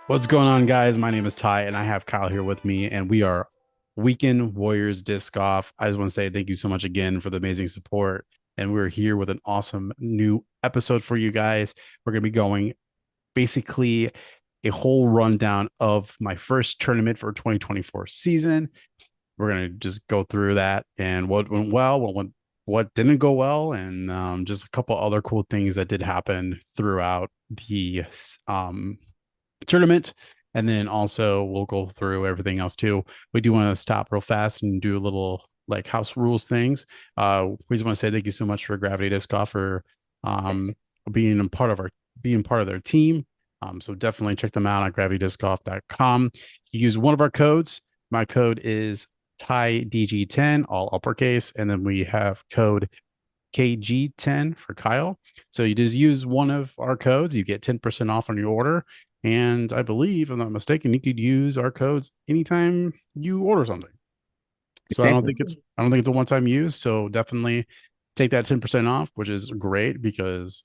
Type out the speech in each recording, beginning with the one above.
What's going on, guys? My name is Ty, and I have Kyle here with me, and we are Weekend Warriors Disc Golf. I just want to say thank you so much again for the amazing support. And we're here with an awesome new episode for you guys. We're going to be going basically a whole rundown of my first tournament for 2024 season. We're going to just go through that and what went well, what didn't go well, and just a couple other cool things that did happen throughout the tournament. And then also we'll go through everything else too. We do want to stop real fast and do a little like house rules things. We just want to say thank you so much for Gravity Disc Golf for um Yes. being a part of their team. So definitely check them out at gravitydiscgolf.com. You use one of our codes. My code is TyDG10, all uppercase, and then we have code KG10 for Kyle. So you just use one of our codes, you get 10% off on your order. And I believe, if I'm not mistaken, you could use our codes anytime you order something. So Exactly. I don't think it's a one-time use. So definitely take that 10% off, which is great because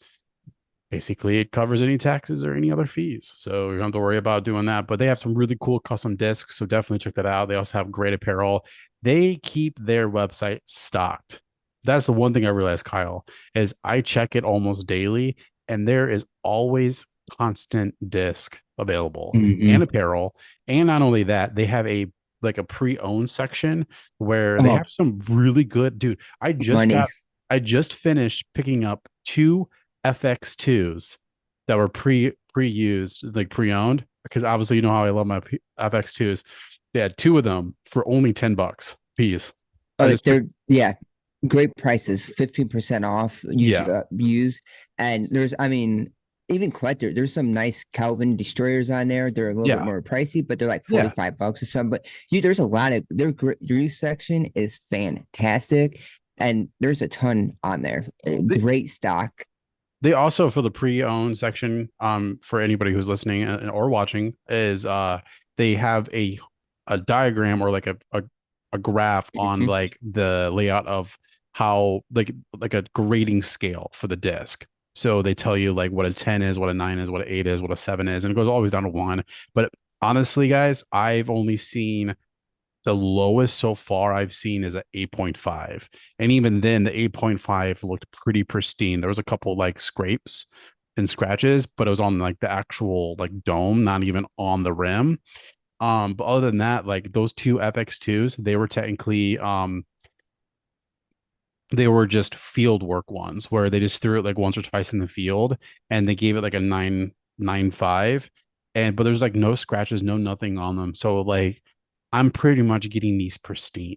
basically it covers any taxes or any other fees. So you don't have to worry about doing that. But they have some really cool custom discs. So definitely check that out. They also have great apparel. They keep their website stocked. That's the one thing I realized, Kyle, is I check it almost daily, and there is always constant disc available and Hmm. apparel. And not only that, they have a like a pre-owned section where they Oh, have some really good dude. money. I just finished picking up two FX2s that were pre-used, like pre-owned, because obviously you know how I love my FX2s. They had two of them for only $10 piece. I Oh, just picked, they're yeah, great prices, 15% off. yeah, Use and even collector. There's some nice Calvin destroyers on there. They're a little bit yeah, more pricey, but they're like yeah. $45 or something. But there's a lot of their use section is fantastic, and there's a ton on there. They, Great stock. they also for the pre-owned section, for anybody who's listening or watching, is they have a diagram or like a graph on Mhm. like the layout of how like a grading scale for the disc. So they tell you like what a 10 is, what a 9 is, what an 8 is, what a 7 is, and it goes always down to 1. But honestly, guys, I've only seen the lowest so far I've seen is at 8.5. And even then, the 8.5 looked pretty pristine. There was a couple like scrapes and scratches, but it was on like the actual like dome, not even on the rim. But other than that, like those two FX2s, they were technically they were just field work ones where they just threw it like once or twice in the field and they gave it like a 9.95. And but there's like no scratches, no nothing on them. So like I'm pretty much getting these pristine.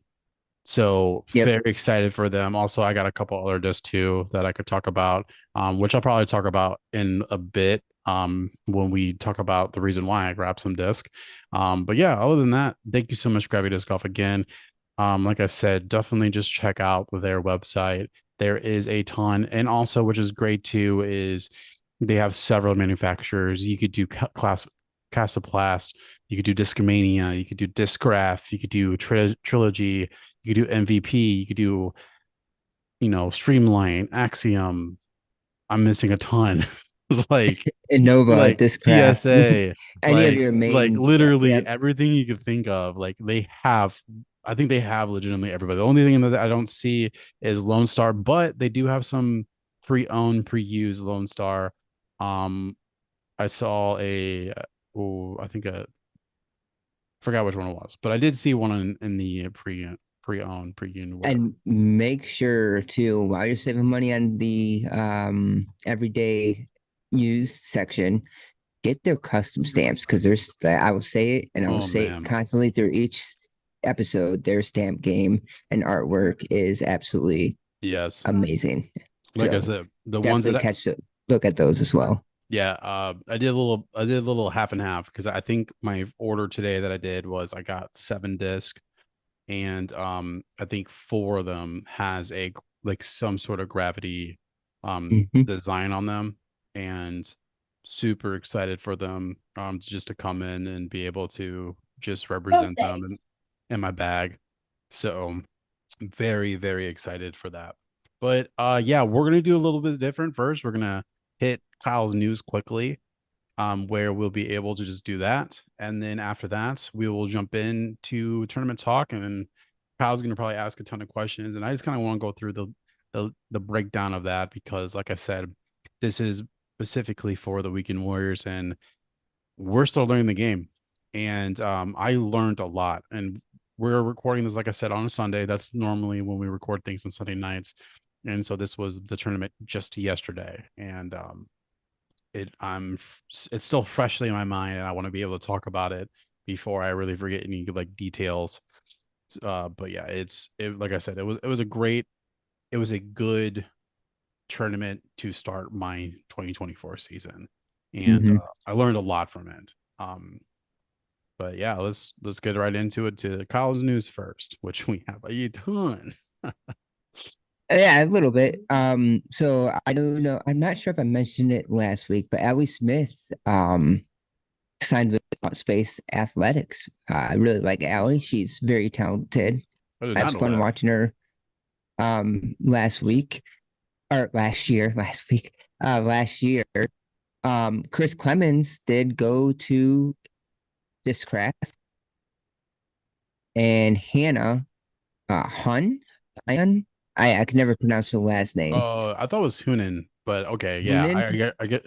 So Yep. very excited for them. Also, I got a couple other discs too that I could talk about, which I'll probably talk about in a bit, when we talk about the reason why I grabbed some disc. But yeah, other than that, thank you so much, Gravity Disc Golf again. Like I said, definitely just check out their website. There is a ton, and also, which is great too, is they have several manufacturers. You could do class Casaplast, you could do Discmania, you could do Discgraph, you could do Trilogy, you could do MVP, you could do, Streamline, Axiom. I'm missing a ton. like Innova, like Discraft, TSA, any of your like main. literally Yep. everything you could think of. Like they have, I think they have legitimately everybody. The only thing that I don't see is Lone Star, but they do have some pre-owned, pre-used Lone Star. Um, I saw I think forgot which one it was, but I did see one in the pre-owned, pre-owned, whatever. And make sure to, while you're saving money on the everyday use section, get their custom stamps because there's I will say it and I will Oh say it man. constantly through each episode. Their stamp game and artwork is absolutely Yes. amazing. Like I So said, the ones definitely that look at those as well. yeah, I did a little half and half because I think my order today that I did was I got 7 disc, and I think four of them has a like some sort of gravity Hmm. design on them, and super excited for them just to come in and be able to just represent them in my bag. So very, very excited for that. But yeah, we're gonna do a little bit different first. We're gonna hit Kyle's news quickly, where we'll be able to just do that. And then after that, we will jump into tournament talk. And then Kyle's going to probably ask a ton of questions. And I just kind of want to go through the breakdown of that because, like I said, this is specifically for the Weekend Warriors, and we're still learning the game. And I learned a lot. And we're recording this, like I said, on a Sunday. That's normally when we record things on Sunday nights. And so this was the tournament just yesterday. And it's still freshly in my mind, and I want to be able to talk about it before I really forget any like details. But yeah, like I said, it was a good tournament to start my 2024 season, and Hmm. I learned a lot from it. But yeah, let's get right into it to the college news first, which we have a ton. Yeah, a little bit. So I don't know. I'm not sure if I mentioned it last week, but Allie Smith signed with Space Athletics. I really like Allie. She's very talented. I did I not was know fun that. watching her last week or last year, last year. Chris Clemens did go to Discraft, and Hannah Hun, Hun, I can never pronounce her last name. I thought it was Hunan, but okay, yeah, Hunan, I get.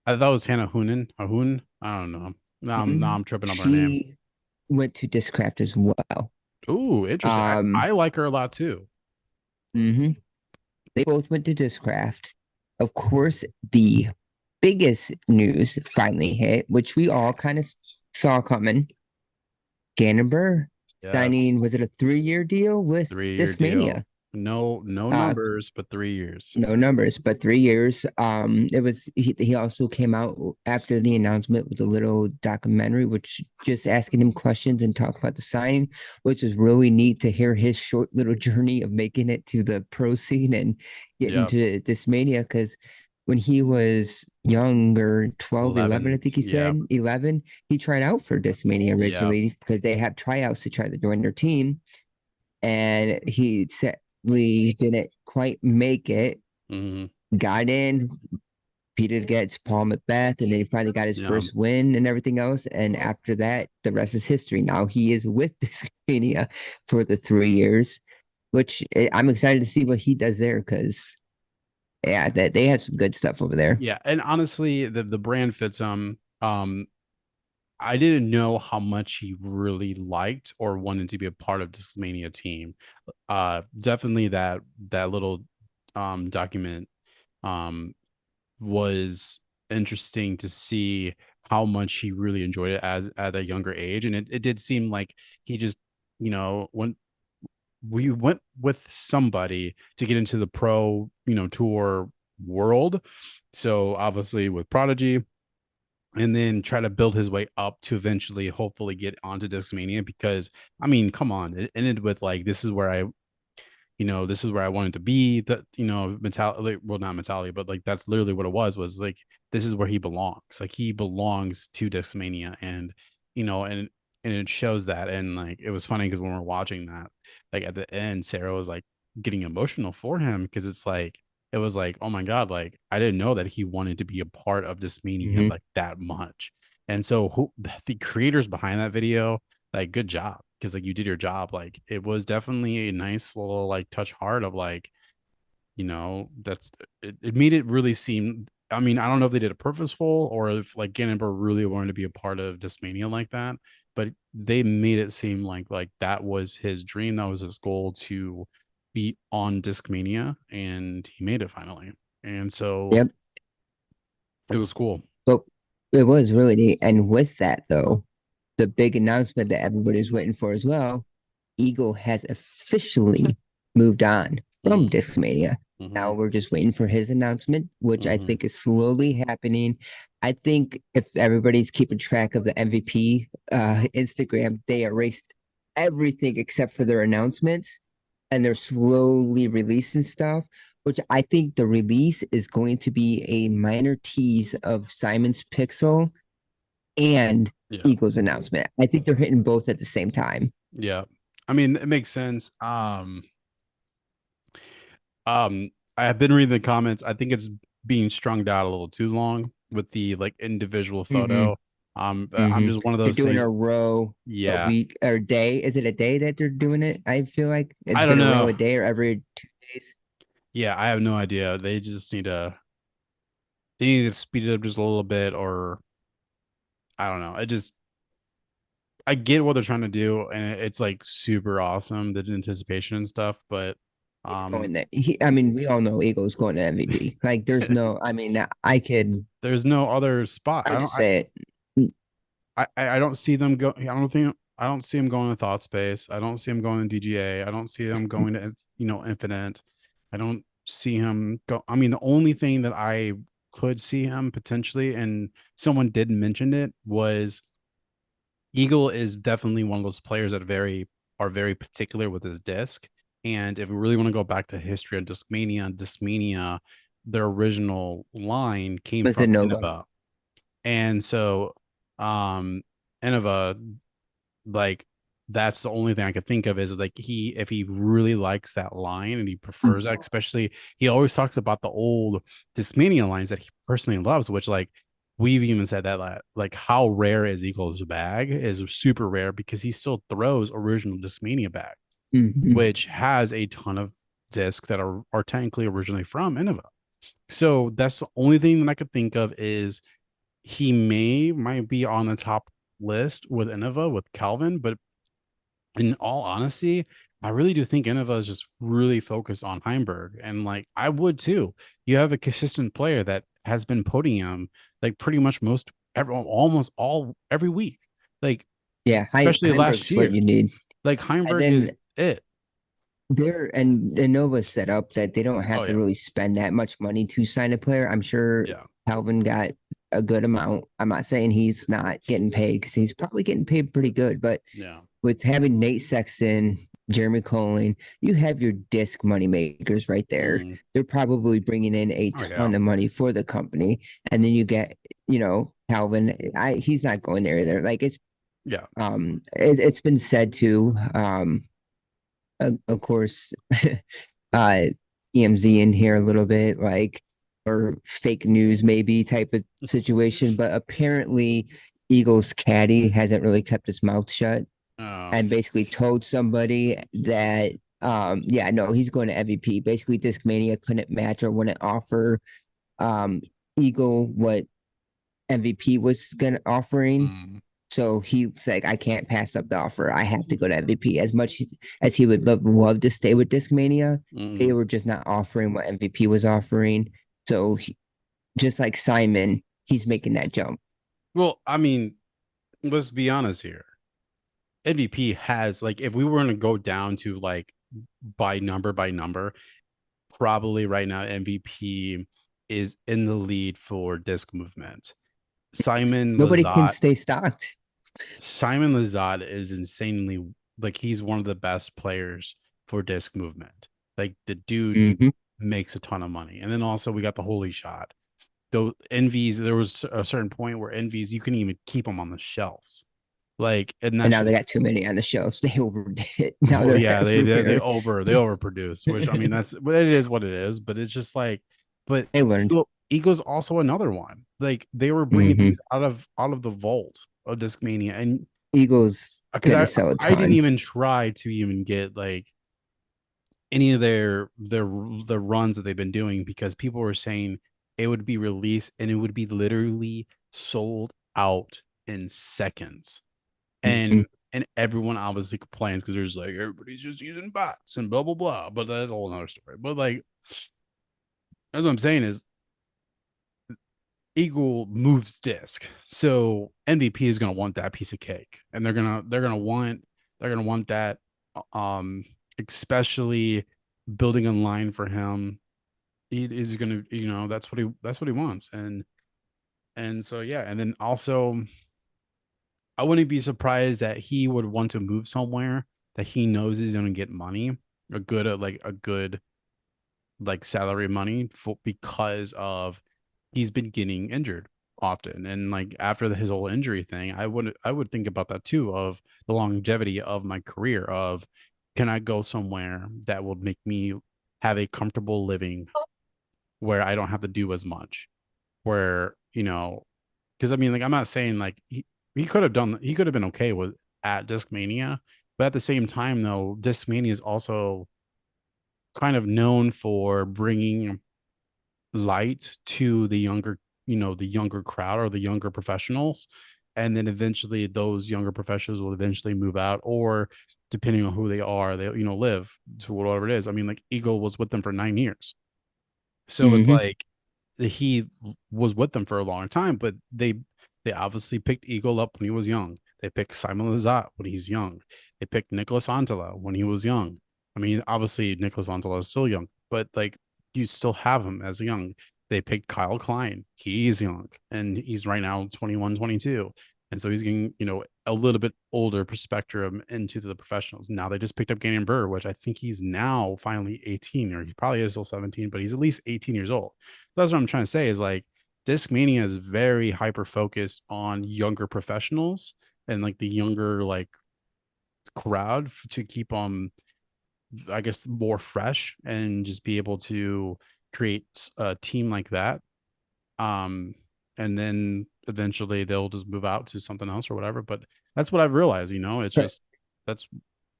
I thought it was Hannah Hunan. Ahun. I don't know. Now I'm tripping up her name. she went to Discraft as well. Ooh, interesting. Um, I like her a lot too. mhm. They both went to Discraft. Of course, the biggest news finally hit, which we all kind of saw coming. Gannon Yes. signing, was it a 3-year deal with 3 year deal. Discmania? No Uh, numbers, but 3 years. no numbers, but 3 years. It was he also came out after the announcement with a little documentary, which just asking him questions and talk about the signing, which was really neat to hear his short little journey of making it to the pro scene and getting Yep. to Discmania. Because when he was younger, 12, 11, I 11. think he Yeah. said 11, he tried out for Discmania Yeah. originally because they had tryouts to try to join their team, and he sadly didn't quite make it. Hmm. Got in, competed against Paul Macbeth, and then he finally got his Yeah. first win and everything else. And after that, the rest is history. Now he is with Discmania for the 3 years, which I'm excited to see what he does there because yeah, that they have some good stuff over there. Yeah. And honestly, the brand fits him. I didn't know how much he really liked or wanted to be a part of Discmania team. Definitely that little document um was interesting to see how much he really enjoyed it as at a younger age. And it did seem like he just, when we went with somebody to get into the pro, tour world. So obviously with Prodigy, and then try to build his way up to eventually hopefully get onto Discmania because I mean, come on, it ended with like this is where I wanted to be. That mentality, well, not mentality, but like that's literally what it was like this is where he belongs. Like he belongs to Discmania, and and it shows that. And like it was funny because when we're watching that, like at the end, Sarah was like getting emotional for him because it was like, oh my god, like I didn't know that he wanted to be a part of Discmania Mm-hmm. like that much. And so the creators behind that video, like good job because like you did your job. Like it was definitely a nice little like touch heart of like that's it made it really seem. I mean, I don't know if they did it purposeful or if like Gannon really wanted to be a part of Discmania like that, but they made it seem like that was his dream, that was his goal to be on Discmania, and he made it finally. And so Yep. it was cool. But it was really neat. And with that, though, the big announcement that everybody's waiting for as well, Eagle has officially moved on from Mm-hmm. Discmania. Now we're just waiting for his announcement, which I Mm-hmm. think is slowly happening. I think if everybody's keeping track of the MVP Instagram, they erased everything except for their announcements, and they're slowly releasing stuff, which I think the release is going to be a minor tease of Simon's Pixel and Yeah. Eagles announcement. I think they're hitting both at the same time. Yeah. I mean, it makes sense. I have been reading the comments. I think it's being strung out a little too long with the like individual Mm-hmm. photo. I'm Mm-hmm. just one of They're those doing things. a row a Yeah, week or day. Is it a day that they're doing it? I feel like it's I don't been a row know. a day or every 2 days. Yeah, I have no idea. They need to speed it up just a little bit, or I don't know. I get what they're trying to do, and it's like super awesome, the anticipation and stuff, but He's um going there. I mean, we all know Eagles going to MVP. Like, there's no. I mean, I could. there's no other spot. I would just say it. Mm, I don't see them go. I don't see them going to Thought Space. I don't see him going to DGA. I don't see them going to Infinite. I don't see him go. I mean, the only thing that I could see him potentially, and someone did mention it, was Eagle is definitely one of those players that are very particular with his disc. And if we really want to go back to history on Discmania, their original line came Listen, from Nova. Innova. And so um Innova, like that's the only thing I could think of is like if he really likes that line and he prefers that, especially he always talks about the old Discmania lines that he personally loves, which like we've even said that like how rare is Eagles bag is super rare because he still throws original Discmania bag, Mhm. which has a ton of discs that are technically originally from Innova. So that's the only thing that I could think of is he might be on the top list with Innova with Calvin, but in all honesty, I really do think Innova is just really focused on Heimberg. And like I would too. You have a consistent player that has been podium like pretty much almost all every week. Like Yeah, especially last Heimberg's what year. you need. Like And Heimberg is then it. there and Nova's set up that they don't have Oh to yeah. really spend that much money to sign a player. I'm sure Yeah. Calvin got a good amount. I'm not saying he's not getting paid because he's probably getting paid pretty good, but Yeah. with having Nate Sexton, Jeremy Colling, you have your disc money makers right there. Mm. They're probably bringing in a Oh yeah. ton of money for the company, and then you get, Calvin. He's not going there either. Like Yeah. it's been said to, of course, EMZ in here a little bit, like, or fake news maybe type of situation, but apparently Eagles caddy hasn't really kept his mouth shut Oh. and basically told somebody that yeah, no, he's going to MVP. Basically, Discmania couldn't match or wouldn't offer um Eagle what MVP was gonna offering. Mm. So he's like, I can't pass up the offer. I have to go to MVP. As much as he would love to stay with Discmania, they Mm. were just not offering what MVP was offering. So just like Simon, he's making that jump. Well, I mean, let's be honest here. MVP has like if we were going to go down to like by number, probably right now MVP is in the lead for disc movement. Simon Nobody can Lazat, stay stocked. Simon Lazat is insanely like he's one of the best players for disc movement. Like the dude Mm-hmm. makes a ton of money. And then also we got the holy shot. Though envies, there was a certain point where envies you can even keep them on the shelves. Like, and And that's now they just got too many on the shelves. They overdid it. Now well, they're yeah, everywhere. they overproduce, which I mean that's but it is what it is. But it's just like, but They learned. Eagle's also another one. Like they were bringing Mm-hmm. things out of the vault of Discmania, and Eagles because gonna sell a I didn't ton. even try to even get like any of the runs that they've been doing because people were saying it would be released and it would be literally sold out in seconds. Mm-hmm. And everyone obviously complains because there's like everybody's just using bots and blah blah blah. But that's a whole nother story. But like that's what I'm saying is Eagle moves disc. So MVP is gonna want that piece of cake. And they're gonna want that especially building a line for him. He is gonna, that's what he wants. And so yeah, and then also I wouldn't be surprised that he would want to move somewhere that he knows he's going to get money, a good like salary money for because of he's been getting injured often and like after his whole injury thing, I would think about that too of the longevity of my career of can I go somewhere that will make me have a comfortable living where I don't have to do as much. Where, because I mean, like, I'm not saying like he could have been okay with at Discmania, but at the same time, though, Discmania is also kind of known for bringing light to the younger, the younger crowd or the younger professionals. And then eventually those younger professionals will eventually move out, or depending on who they are, they, live to whatever it is. I mean, like Eagle was with them for 9 years. So it's Hmm. like he was with them for a long time, but they obviously picked Eagle up when he was young. They picked Simon Lizotte when he's young. They picked Nicholas Antela when he was young. I mean, obviously Nicholas Antela is still young, but like you still have him as young. They picked Kyle Klein. He's young and he's right now 21, 22. And so he's getting, a little bit older spectrum into the professionals. Now they just picked up Gannon Burr, which I think he's now finally 18, or he probably is still 17, but he's at least 18 years old. That's what I'm trying to say is like Discmania is very hyper focused on younger professionals and like the younger like crowd to keep I guess more fresh and just be able to create a team like that. Um, and then eventually they'll just move out to something else or whatever. But that's what I've realized, it's But just that's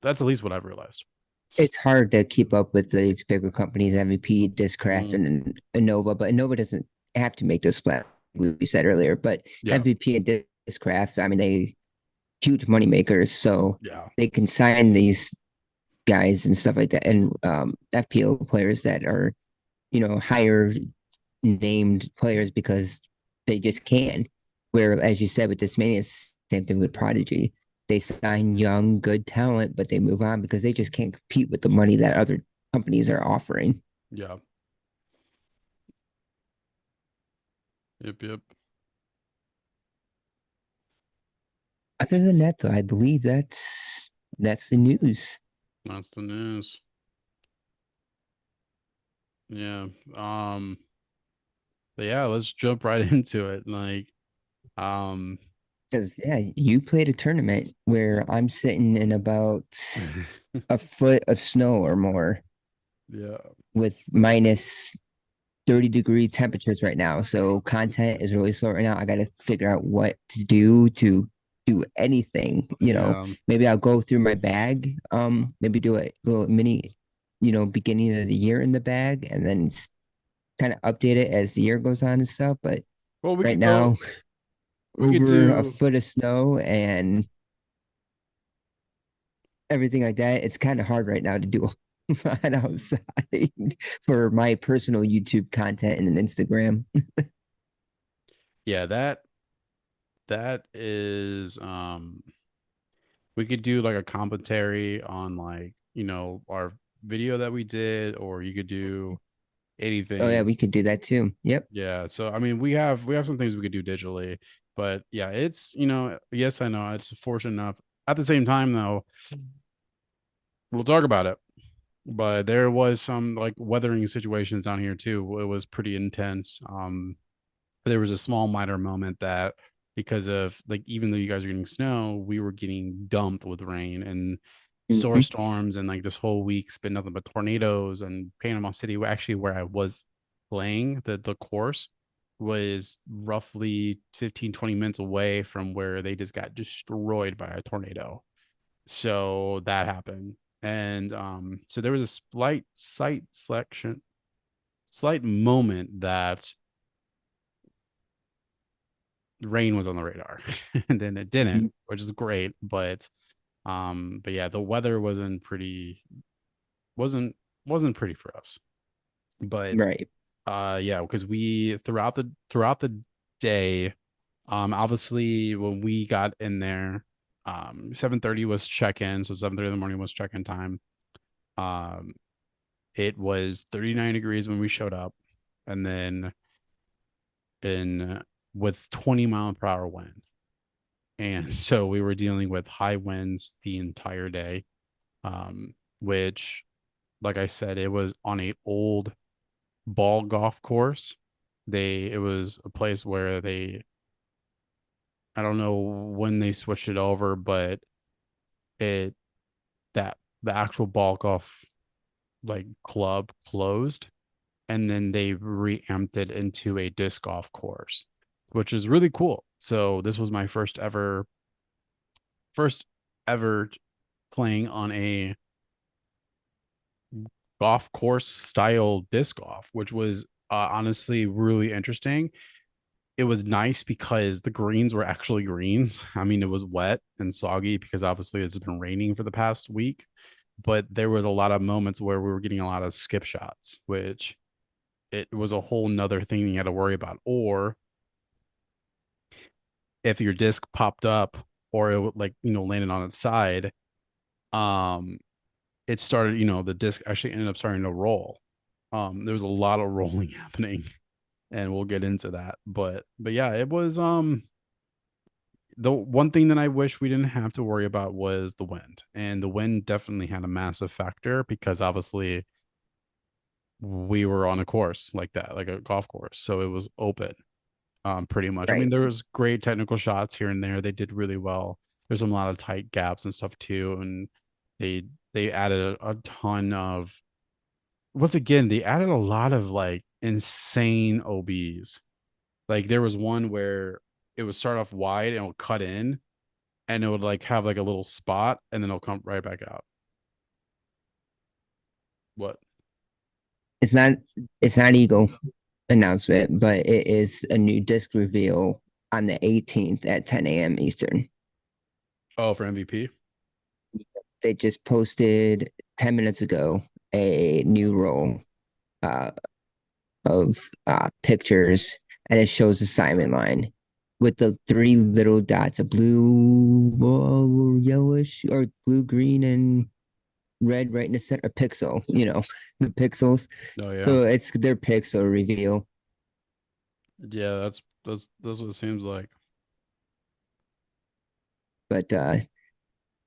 that's at least what I've realized. it's hard to keep up with these bigger companies, MVP, Discraft, Mm, and Innova, but Innova doesn't have to make those split. We said earlier, but yeah, MVP and Discraft, I mean, they huge money makers, so yeah, they can sign these guys and stuff like that, and FPO players that are higher named players because they just can. Where, as you said, with Discmania, same thing with Prodigy. They sign young, good talent, but they move on because they just can't compete with the money that other companies are offering. yeah, yep, yep. Other than that, though, I believe that's the news. That's the news. Yeah. But yeah, let's jump right into it. Like, um, Because yeah, you played a tournament where I'm sitting in about a foot of snow or more yeah, with minus 30-degree temperatures right now. So content is really slow right now. I got to figure out what to do anything. yeah. Maybe I'll go through my bag. Maybe do a little mini, beginning of the year in the bag, and then kind of update it as the year goes on and stuff. But Well, right now, we could over a do, foot of snow and everything like that. It's kind of hard right now to do on outside for my personal YouTube content and Instagram. yeah, that is, we could do like a commentary on like, our video that we did, or you could do Oh yeah, anything. we could do that too. Yep. Yeah. So, I mean, we have some things we could do digitally, but yeah, it's, yes, I know it's fortunate enough. At the same time, though, we'll talk about it. But there was some like weathering situations down here too. It was pretty intense. There was a small minor moment that because of like even though you guys are getting snow, we were getting dumped with rain and Mhm. storms, and like this whole week's been nothing but tornadoes. And Panama City, actually where I was playing the course, was roughly 15, 20 minutes away from where they just got destroyed by a tornado. So that happened. And so there was a slight moment that rain was on the radar. And then it didn't, which is great. But yeah, the weather wasn't wasn't pretty for us. But Right. yeah, because we throughout the day, obviously when we got in there, 7:30 was check-in, so 7:30 in the morning was check-in time. um it was 39 degrees when we showed up, and then in with 20 mile per hour wind. And so we were dealing with high winds the entire day, which, like I said, it was on a old ball golf course. It was a place where I don't know when they switched it over, but it that the actual ball golf like club closed, and then they reamped it into a disc golf course, which is really cool. So this was my first ever playing on a golf course style disc golf, which was honestly really interesting. It was nice because the greens were actually greens. I mean, it was wet and soggy because obviously it's been raining for the past week, but there was a lot of moments where we were getting a lot of skip shots, which it was a whole nother thing you had to worry about. Or if your disc popped up or it would, like, landed on its side, um, it started, the disc actually ended up starting to roll. There was a lot of rolling happening, and we'll get into that. But yeah, it was the one thing that I wish we didn't have to worry about was the wind. And the wind definitely had a massive factor because obviously we were on a course like that, like a golf course. So it was open, pretty much. I mean, Right. there was great technical shots here and there. They did really well. There's a lot of tight gaps and stuff too. And they they added a ton of once again, they added a lot of like insane OBs. Like there was one where it would start off wide and it would cut in and it would like have like a little spot and then it'll come right back out. What? It's not it's not Eagle announcement, but it is a new disc reveal on the 18th at 10 a.m. Eastern. Oh, for MVP? They just posted 10 minutes ago a new roll uh, of pictures, and it shows the Simon line with the three little dots, a blue, yellowish, or blue, green, and red right in the center, a pixel, the pixels. Oh yeah. So it's their pixel reveal. Yeah, that's what it seems like. But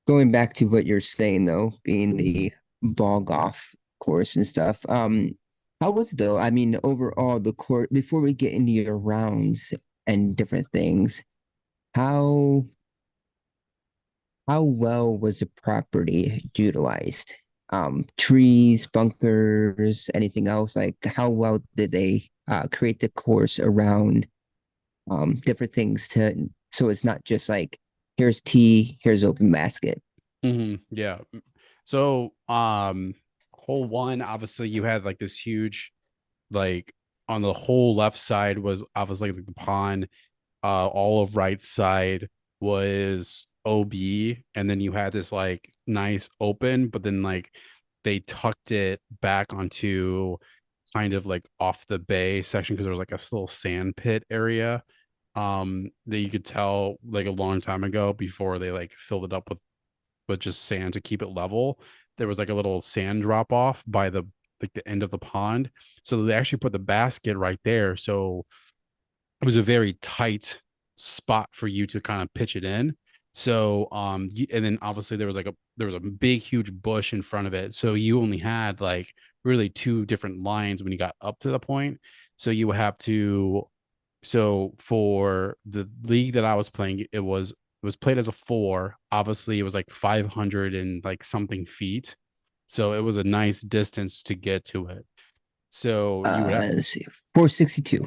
going back to what you're saying though, being the ball golf course and stuff, how was it though? I mean, overall the court before we get into your rounds and different things, how how well was the property utilized? Trees, bunkers, anything else? Like how well did they create the course around different things to so it's not just like here's tee, here's open basket. Yeah. So, hole one, obviously you had like this huge, like on the whole left side was obviously like the pond. All of right side was OB, and then you had this like nice open, but then like they tucked it back onto kind of like off the bay section because there was like a little sand pit area that you could tell like a long time ago before they like filled it up with just sand to keep it level. There was like a little sand drop off by the like the end of the pond. So they actually put the basket right there. So it was a very tight spot for you to kind of pitch it in. So and then obviously there was a big huge bush in front of it. So you only had like really two different lines when you got up to the point. So you would have to so for the league that I was playing, it was played as a four. Obviously, it was like 500 and like something feet. So it was a nice distance to get to it. So you would have, Let's see, 462.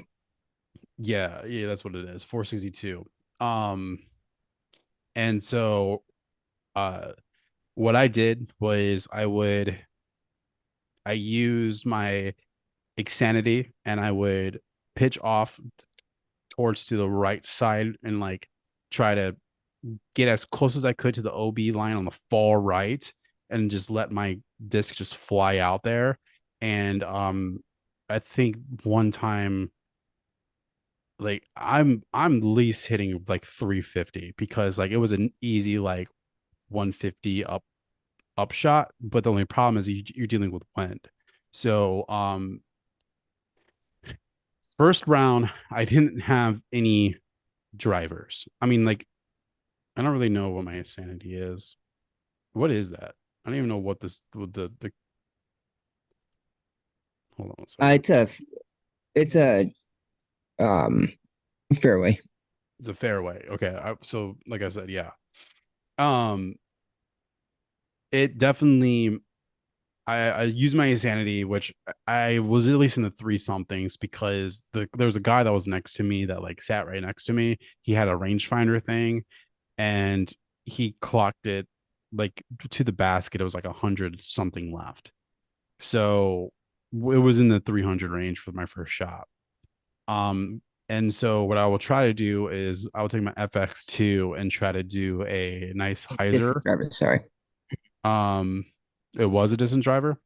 yeah, that's what it is. 462. Um, and so uh what I did was I used my Xanity and I would pitch off towards to the right side and like try to get as close as I could to the OB line on the far right and just let my disc just fly out there. And I think one time like I'm least hitting like 350 because like it was an easy like 150 up shot, but the only problem is you're dealing with wind. So first round I didn't have any drivers. I mean like I don't really know what my sanity is. What is that? I don't even know what the hold on a second. It's a um fairway. It's a fairway. Okay. So like I said, yeah. Um it definitely I used my insanity, which I was at least in the three somethings because there was a guy that was next to me that like sat right next to me. He had a rangefinder thing, and he clocked it like to the basket. It was like 100 something left, so it was in the 300 range for my first shot. And so what I will try to do is I will take my FX2 and try to do a nice This hyzer. driver, sorry. Um, it was a distance driver.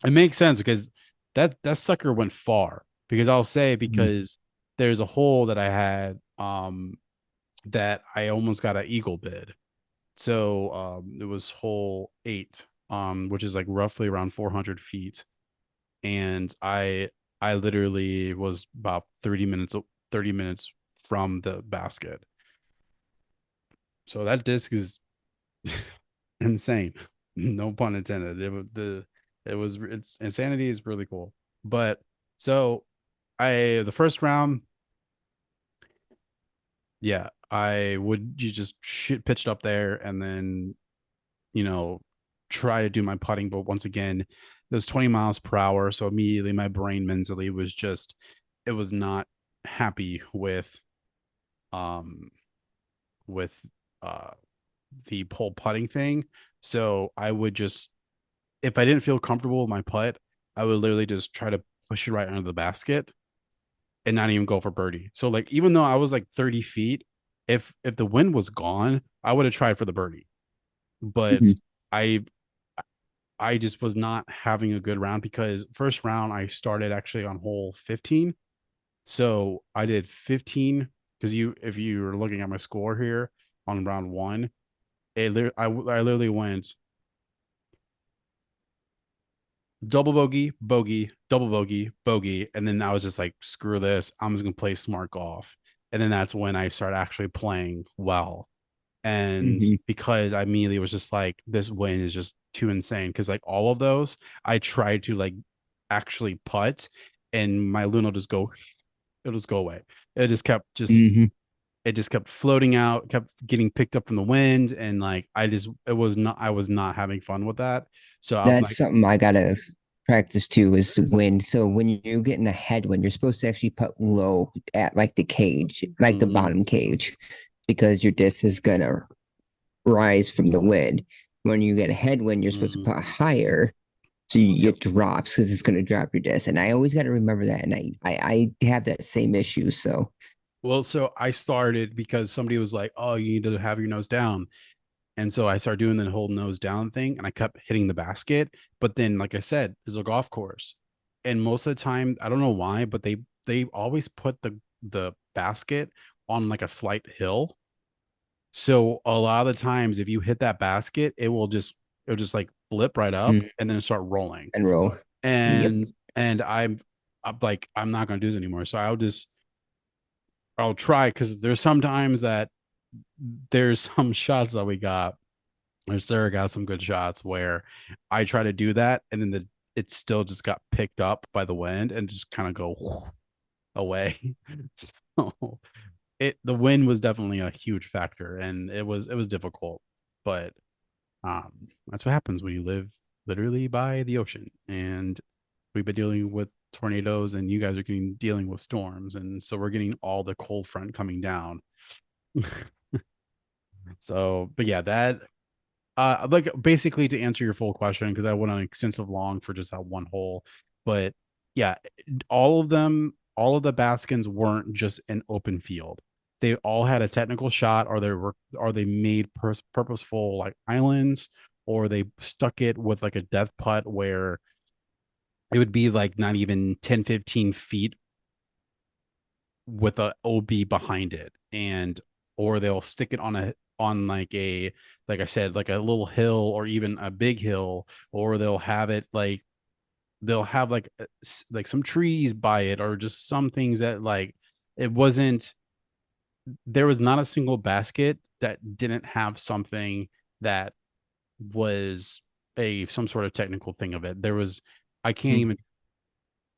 It makes sense because that sucker went far. Because I'll say Mhm. because there's a hole that I had that I almost got an eagle bid. So it was hole 8, which is like roughly around 400 feet, and I literally was about 30 minutes from the basket. So that disc is insane. No pun intended. It's insanity is really cool. But so I the first round, yeah, I would you just shit pitched up there and then you know try to do my putting, but once again, it was 20 miles per hour. So immediately my brain mentally was just it was not happy um with uh the pole putting thing. So I would just if I didn't feel comfortable with my putt, I would literally just try to push it right under the basket and not even go for birdie. So like even though I was like 30 feet, if the wind was gone, I would have tried for the birdie. But Mhm. I I just was not having a good round because first round I started actually on hole 15. So I did 15 because you if you're looking at my score here on round one, I literally went double bogey, bogey, double bogey, bogey, and then I was just like, screw this, I'm just gonna play smart golf, and then that's when I started actually playing well, and Mhm. because I immediately was just like, this win is just too insane because like all of those, I tried to like actually putt, and my Luna just go, it'll just go away. It just kept just Mhm. it just kept floating out, kept getting picked up from the wind, and like I was not having fun with that. So I'm That's like, something I gotta practice too is wind. So when you're getting a headwind, you're supposed to actually put low at like the cage, like the mm-hmm, bottom cage, because your disc is gonna rise from the wind. When you get a headwind, you're supposed to mm-hmm. put higher so you Yep. get drops because it's gonna drop your disc. And I always gotta remember that. And I have that same issue. So Well, so I started because somebody was like, "Oh, you need to have your nose down," and so I started doing the whole nose down thing, and I kept hitting the basket. But then, like I said, there's a golf course, and most of the time, I don't know why, but they always put the basket on like a slight hill. So a lot of the times, if you hit that basket, it'll just like flip right up mm, and then start rolling. and roll. Yep. And I'm like, I'm not gonna do this anymore. So I'll try because there's sometimes that there's some shots that we got, or Sarah got some good shots where I try to do that and then it still just got picked up by the wind and just kind of go away. So the wind was definitely a huge factor and it was difficult, but that's what happens when you live literally by the ocean, and we've been dealing with tornadoes and you guys are dealing with storms, and so we're getting all the cold front coming down. So but yeah, that like basically to answer your full question because I went on extensive long for just that one hole, but yeah, all of the Baskins weren't just an open field. They all had a technical shot, or they made purposeful like islands, or they stuck it with like a death putt where it would be like not even 10, 15 feet with a OB behind it, and or they'll stick it on like I said, like a little hill or even a big hill, or they'll have it like they'll have like some trees by it, or just some things that like it wasn't there was not a single basket that didn't have something that was a some sort of technical thing of it. There was I can't Mm. even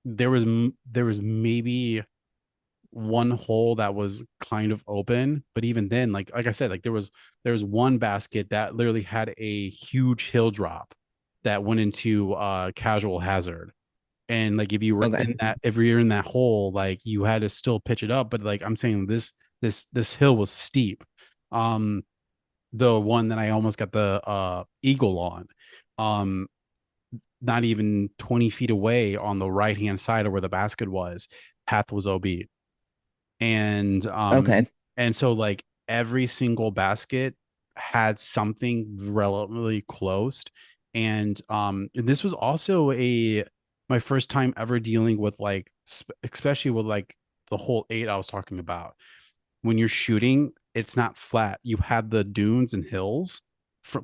there was maybe one hole that was kind of open, but even then, like I said, like there was one basket that literally had a huge hill drop that went into casual hazard. And like if you were Okay. in that, if you're in that hole, like you had to still pitch it up. But like I'm saying, this hill was steep. Um, the one that I almost got the eagle on, um, not even 20 feet away on the right hand side of where the basket was, path was OB. And Okay. and so like every single basket had something relatively close. And this was also a my first time ever dealing with like especially with like the whole eight I was talking about. When you're shooting, it's not flat. You had the dunes and hills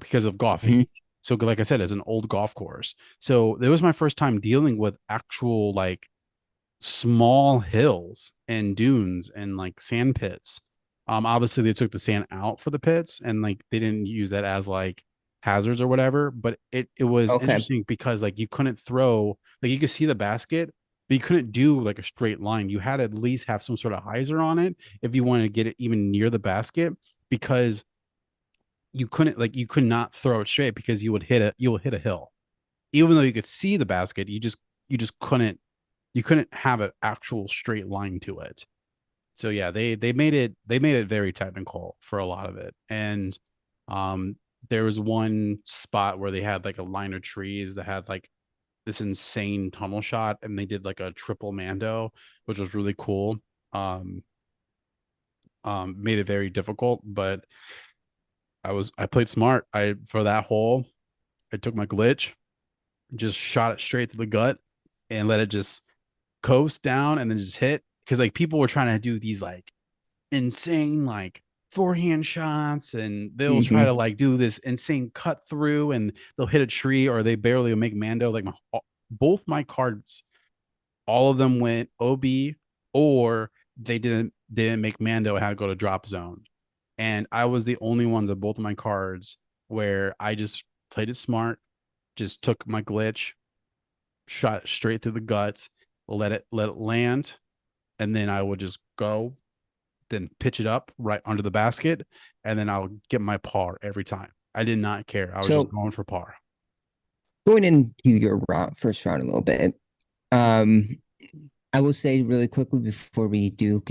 because of golfing. Mhm. So like I said, it's an old golf course. So it was my first time dealing with actual like small hills and dunes and like sand pits. Obviously they took the sand out for the pits and like they didn't use that as like hazards or whatever, but it was Okay. interesting because like you couldn't throw, like you could see the basket, but you couldn't do like a straight line. You had to at least have some sort of hyzer on it if you wanted to get it even near the basket, because you couldn't, like you could not throw it straight because you will hit a hill. Even though you could see the basket, you just couldn't, you couldn't have an actual straight line to it. So yeah, they made it very technical for a lot of it. And um there was one spot where they had like a line of trees that had like this insane tunnel shot, and they did like a triple mando, which was really cool. Um Made it very difficult, but I played smart. I for that hole, I took my glitch, just shot it straight to the gut and let it just coast down and then just hit, because like people were trying to do these like insane like forehand shots, and they'll try Hmm. to like do this insane cut through and they'll hit a tree or they barely make mando. Like both my cards, all of them went OB, or they didn't make mando and had to go to drop zone. And I was the only ones of both of my cards where I just played it smart, just took my glitch, shot it straight through the guts, let it land, and then I would just go, then pitch it up right under the basket, and then I'll get my par every time. I did not care. I was just So going for par. going into your first round a little bit, um, I will say really quickly before we do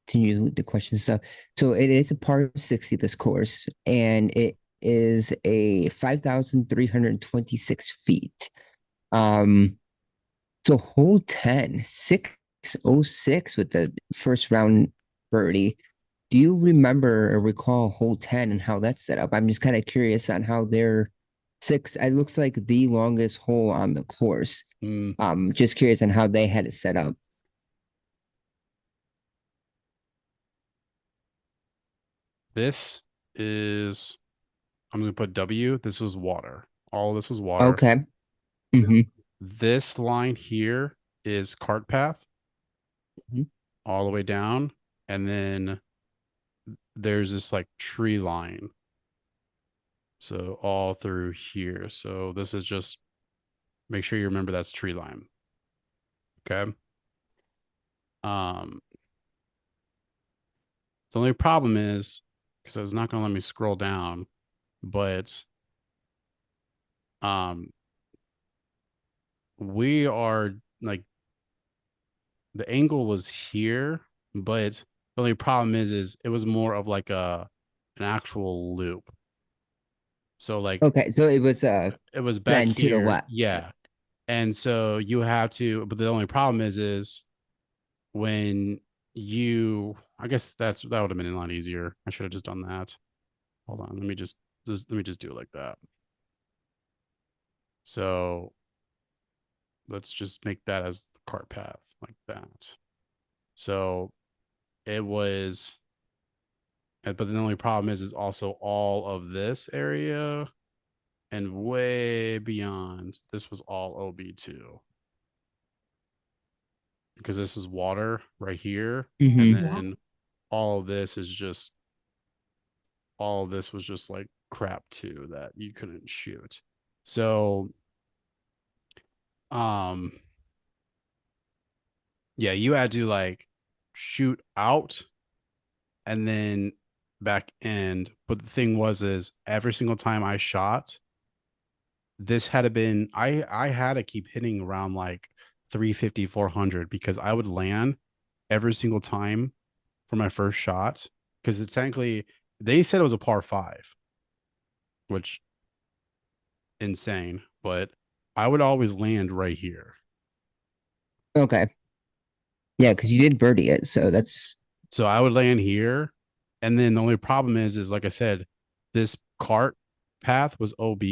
continue the question stuff. So it is a par 60 this course, and it is a 5,326 feet. Um, so hole 10, 606 with the first round birdie. Do you remember or recall hole 10 and how that's set up? I'm just kind of curious on how their six, it looks like the longest hole on the course. Mm, Just curious on how they had it set up. this is, I'm gonna put W. This was water. All this was water. Okay. Hmm. This line here is cart path all the way down, and then there's this like tree line. So all through here. So this is just, make sure you remember that's tree line. Okay. Um, the only problem is because it's not going to let me scroll down, but um, we are like, the angle was here, but the only problem is it was more of like an actual loop. So like Okay. So it was it was back then to the here, left. yeah. And so you have to, but the only problem is when you, I guess that would have been a lot easier. I should have just done that. Hold on, let me just do it like that. So let's just make that as the cart path like that. So it was, but the only problem is also all of this area and way beyond. This was all OB2 because this is water right here, and Hmm. then all of this is just, all of this was just like crap too that you couldn't shoot. So um yeah, you had to like shoot out and then back end. But the thing was is every single time I shot, this had been I had to keep hitting around like 350, 400 because I would land every single time for my first shot because it's technically they said it was a par five, which insane, but I would always land right here. Okay. Yeah, because you did birdie it, so that's So I would land here, and then the only problem is like I said, this cart path was OB,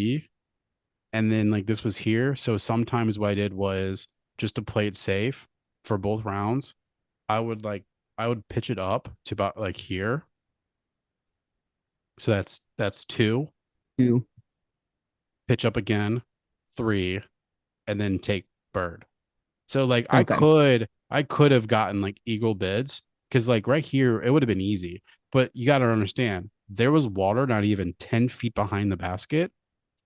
and then like this was here. So sometimes what I did was just to play it safe for both rounds. I would like I would pitch it up to about like here. So that's two. two. Pitch up again, three, and then take bird. So like Okay. I could have gotten like eagle bids because like right here it would have been easy. But you got to understand there was water not even 10 feet behind the basket,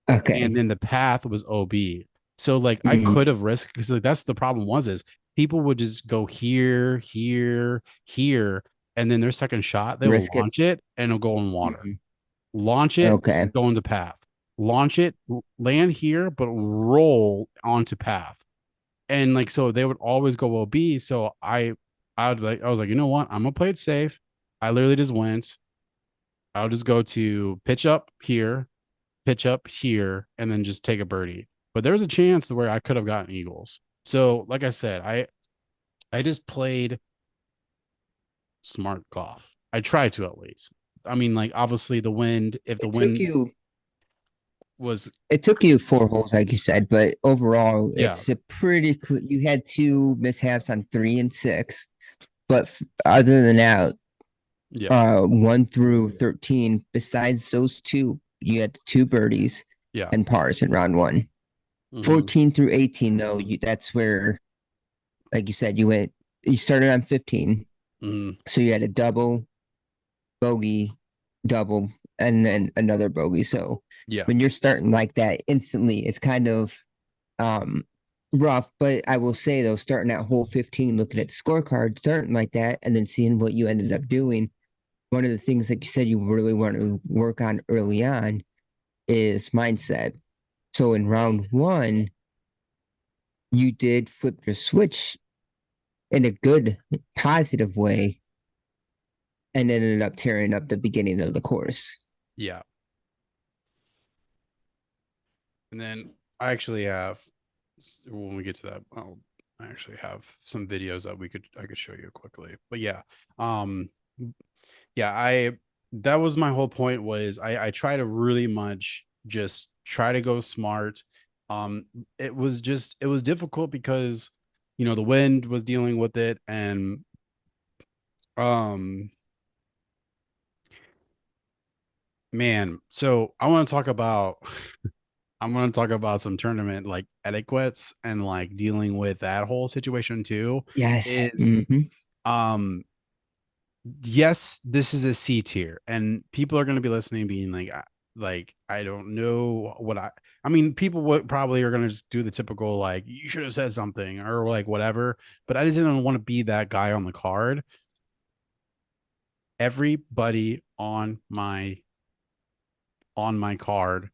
and Okay. then the path was OB. So like I Mhm. could have risked because like that's the problem was is people would just go here, here, here, and then their second shot they will Risk it. launch it and it'll go in water. Mhm. Launch it, Okay. go into path. Launch it, land here, but roll onto path. And like so they would always go OB. So I was like, you know what? I'm gonna play it safe. I literally just went. I'll just go to pitch up here, and then just take a birdie. But there was a chance where I could have gotten eagles. So, like I said, I just played smart golf. I tried to at least. I mean, like obviously the wind, if the It took wind you was it took you four holes, like you said, but overall, yeah, it's a pretty. You had two mishaps on 3 and 6, but other than that, yeah, 1 through 13. Besides those two, you had two birdies yeah, and pars in round one. hmm 14 through 18, though, that's where, like you said, you started on 15. hmm So you had a double, bogey, double, and then another bogey. So yeah, when you're starting like that instantly, it's kind of um rough. But I will say though, starting at hole 15, looking at the scorecard, starting like that, and then seeing what you ended up doing, one of the things like you said you really want to work on early on is mindset. So in round one, you did flip your switch in a good, positive way and ended up tearing up the beginning of the course. yeah. And then I actually have when we get to that, I actually have some videos that I could show you quickly. But yeah, um, yeah, I that was my whole point was I try to really much just try to go smart. Um, it was difficult because the wind was dealing with it and um man, so I want to talk about I'm going to talk about some tournament like etiquettes and like dealing with that whole situation too. Yes. Is um yes, this is a C tier, and people are going to be listening, being like I don't know what I mean. People would probably are going to just do the typical like you should have said something or like whatever. But I just didn't want to be that guy on the card. Everybody on my card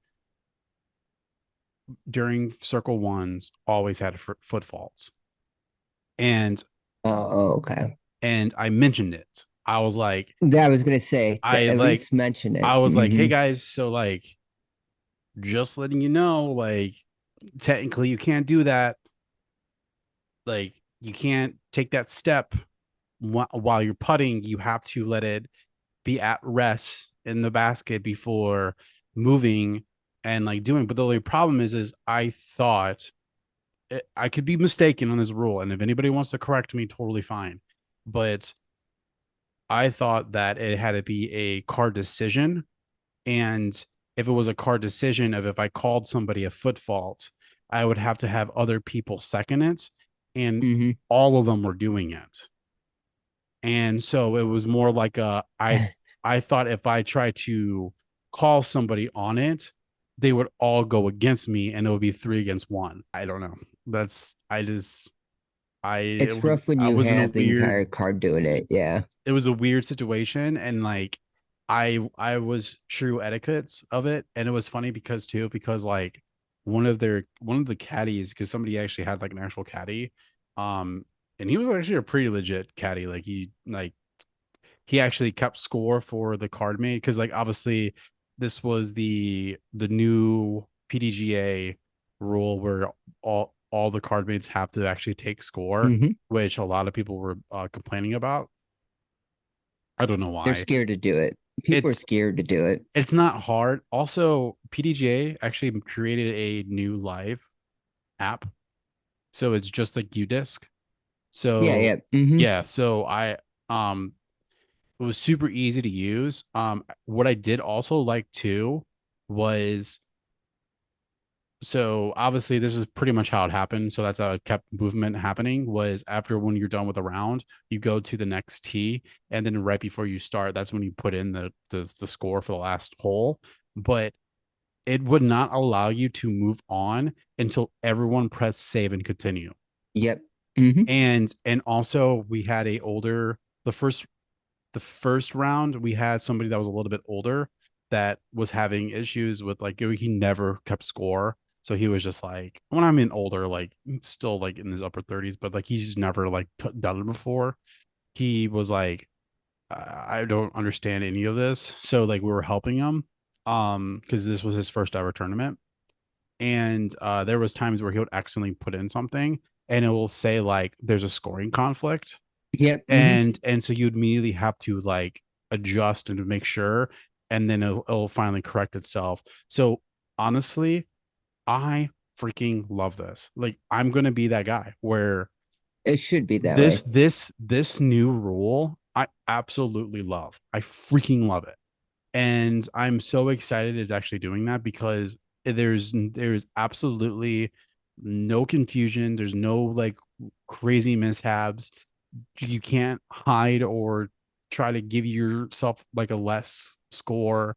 during circle ones always had foot faults, and Oh, okay. I mentioned it. I was like, That I was gonna say that I at like, least mention it. I was like, hey guys, so like, just letting you know, like, technically you can't do that. Like, you can't take that step while you're putting. You have to let it be at rest in the basket before moving and like doing. But the only problem is I thought I could be mistaken on this rule, and if anybody wants to correct me, totally fine. But I thought that it had to be a card decision. And if it was a card decision of if I called somebody a foot fault, I would have to have other people second it. And Mm-hmm. all of them were doing it. And so it was more like I thought if I tried to call somebody on it, they would all go against me and it would be 3 against 1. I don't know. That's I just It's rough when I you was in a have the weird entire card doing it. Yeah. it was a weird situation and like I was true etiquettes of it and it was funny because like one of the caddies, because somebody actually had like an actual caddy, um, and he was actually a pretty legit caddy. He actually kept score for the card mate because like obviously this was the new PDGA rule where all the card mates have to actually take score, Hmm. which a lot of people were complaining about. I don't know They're why. scared to do it. People are It's scared to do it. it's not hard. Also, PDGA actually created a new live app, so it's just like UDisc. Yeah, So yeah. Hmm. yeah, so I um it was super easy to use. What I did also like too was, so obviously this is pretty much how it happened. So that's how it kept movement happening, was after when you're done with a round, you go to the next tee, and then right before you start, that's when you put in the score for the last hole. But it would not allow you to move on until everyone pressed save and continue. Yep. Hmm. And also we had a older the first round we had somebody that was a little bit older that was having issues with like he never kept score. So he was just like, when I mean older, like still like in his upper 30s, but like he's never like done it before. He was like, I don't understand any of this. So like we were helping him because this was his first ever tournament. And there was times where he would accidentally put in something and it will say like there's a scoring conflict, Yep. Hmm. and so you would immediately have to like adjust and to make sure, and then it'll finally correct itself. So honestly, I freaking love this. Like I'm gonna be that guy where It should be that this way. this this new rule I absolutely love. I freaking love it, and I'm so excited it's actually doing that because there's absolutely no confusion. There's no like crazy mishaps. You can't hide or try to give yourself like a less score.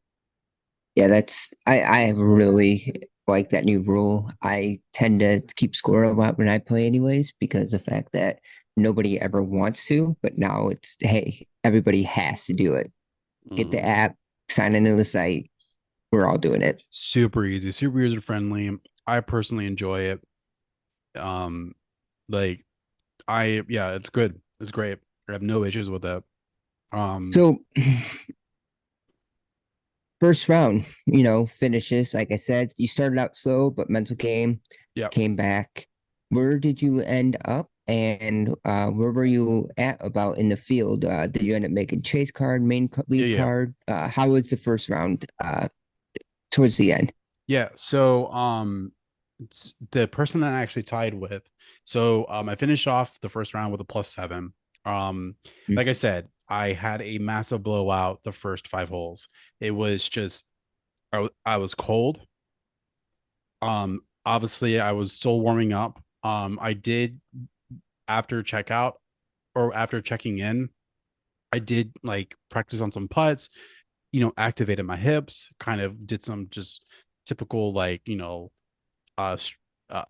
Yeah, I really like that new rule. I tend to keep score a lot when I play anyways, because the fact that nobody ever wants to, but now it's hey, everybody has to do it. Get the Mm. app, sign into the site. We're all doing it. Super easy, super user friendly. I personally enjoy it. Um, like yeah, it's good. It's great. I have no issues with it. Um, So first round, finishes. Like I said, you started out slow, but mental game yeah, came back. Where did you end up? And where were you at about in the field? Did you end up making chase card, yeah, lead yeah, card? How was the first round towards the end? yeah. So, it's the person that I actually tied with. So, I finished off the first round with a +7. Um, Mm. like I said, I had a massive blowout the first 5 holes. It was just I was cold. Obviously, I was still warming up. I did after checkout or after checking in, I did like practice on some putts, activated my hips, kind of did some just typical like, uh, uh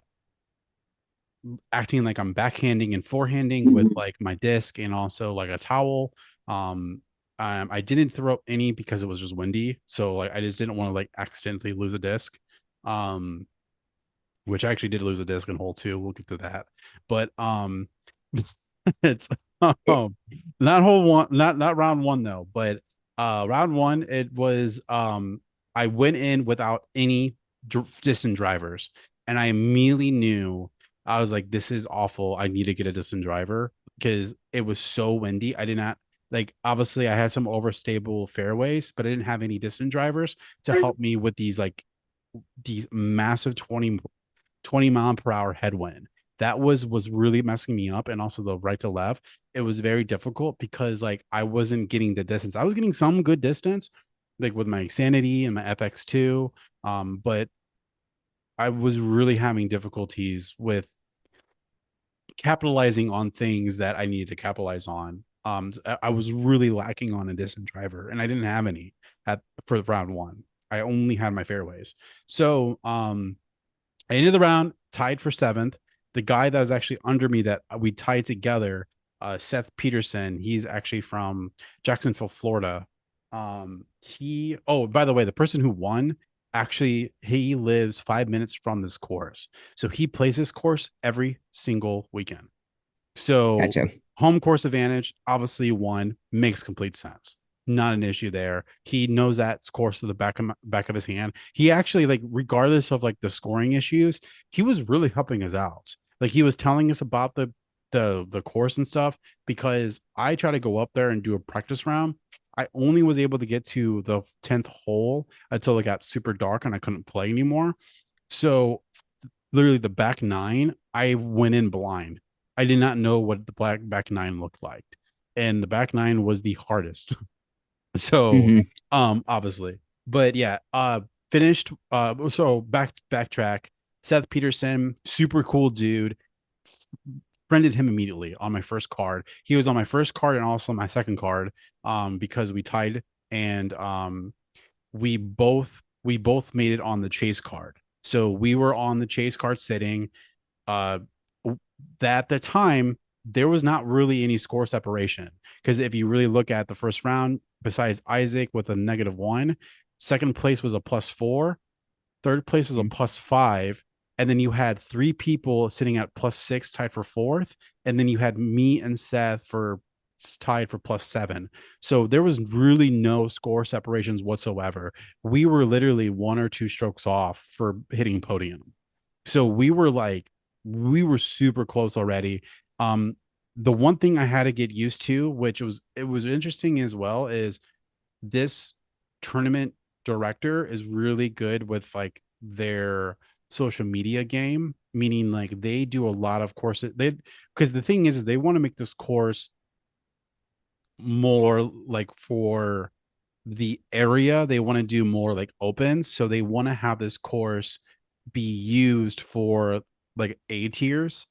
acting like I'm backhanding and forehanding with like my disc and also like a towel. Um, I didn't throw any because it was just windy, so like I just didn't want to like accidentally lose a disc. Um, which I actually did lose a disc in hole two. We'll get to that, but it's It, um, not hole one, not round one though, but round one it was I went in without any distant drivers, and I immediately knew I was like, this is awful. I need to get a distant driver because it was so windy. I did not like obviously I had some overstable fairways, but I didn't have any distant drivers to help me with these massive 20 mile per hour headwind. That was really messing me up, and also the right to left. It was very difficult because like I wasn't getting the distance. I was getting some good distance, like with my Sanity and my FX2, but I was really having difficulties with capitalizing on things that I needed to capitalize on. I was really lacking on a distant driver, and I didn't have any for round one. I only had my fairways. So I ended the round tied for seventh. The guy that was actually under me that we tied together, Seth Peterson, he's actually from Jacksonville, Florida. By the way, the person who won actually he lives 5 minutes from this course. So he plays this course every single weekend. So Gotcha. home course advantage, obviously one makes complete sense. Not an issue there. He knows that course to the back of his hand. He actually like, regardless of like the scoring issues, he was really helping us out. Like he was telling us about the course and stuff because I try to go up there and do a practice round. I only was able to get to the 10th hole until it got super dark and I couldn't play anymore. So literally the back nine, I went in blind. I did not know what the black back nine looked like. And the back nine was the hardest. So Hmm. obviously. But yeah, finished so backtrack. Seth Peterson, super cool dude. Friended him immediately on my first card. He was on my first card and also my second card because we tied and we both made it on the chase card. So we were on the chase card sitting. Uh, that at the time there was not really any score separation because if you really look at the first round, besides Isaac with a -1, second place was a +4, third place was a +5, and then you had three people sitting at +6 tied for fourth, and then you had me and Seth for tied for +7. So there was really no score separations whatsoever. We were literally one or two strokes off for hitting podium. So we were super close already. Um, the one thing I had to get used to, which was interesting as well, is this tournament director is really good with like their social media game, meaning like they do a lot of courses. They because the thing is they want to make this course more like for the area. They want to do more like opens, so they want to have this course be used for like A tiers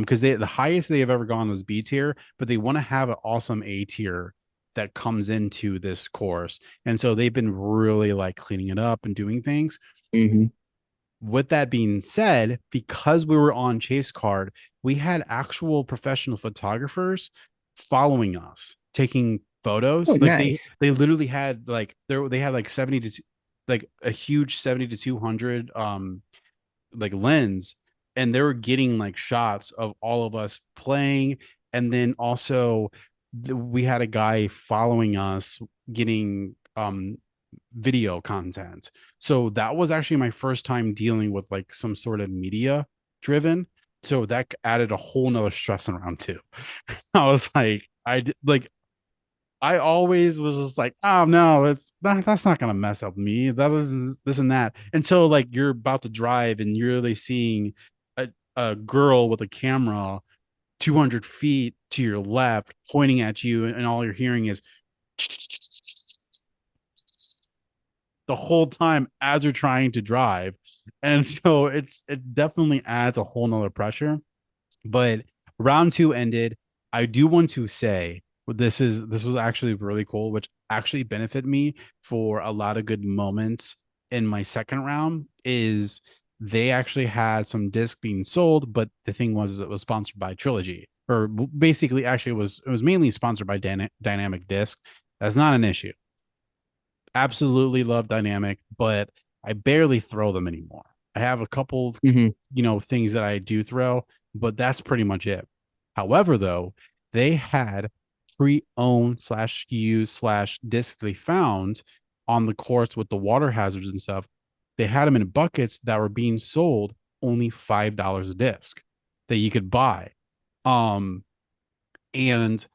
because the highest they have ever gone was B tier, but they want to have an awesome A tier that comes into this course. And so they've been really like cleaning it up and doing things. Hmm. With that being said, because we were on Chase Card, we had actual professional photographers following us, taking Oh, photos. Like they nice. they literally had like they had like 70 to like a huge 70 to 200 like lens, and they were getting like shots of all of us playing, and then also we had a guy following us getting video content. So that was actually my first time dealing with like some sort of media driven, so that added a whole nother stress around too. I was like like I always was just like, oh no, that's not gonna mess up me. That is this and that. Until like you're about to drive and you're really seeing a girl with a camera 200 feet to your left pointing at you, and all you're hearing is the whole time as you're trying to drive. And so it definitely adds a whole nother pressure. But round two ended. I do want to say this was actually really cool, which actually benefited me for a lot of good moments in my second round. Is they actually had some disc being sold, but the thing was it was sponsored by Trilogy, or basically actually it was mainly sponsored by Dynamic Disc. That's not an issue. Absolutely love Dynamic, but I barely throw them anymore. I have a couple, Hmm. things that I do throw, but that's pretty much it. However, though, they had pre-owned slash used slash disc they found on the course with the water hazards and stuff. They had them in buckets that were being sold only $5 a disc that you could buy. Um, and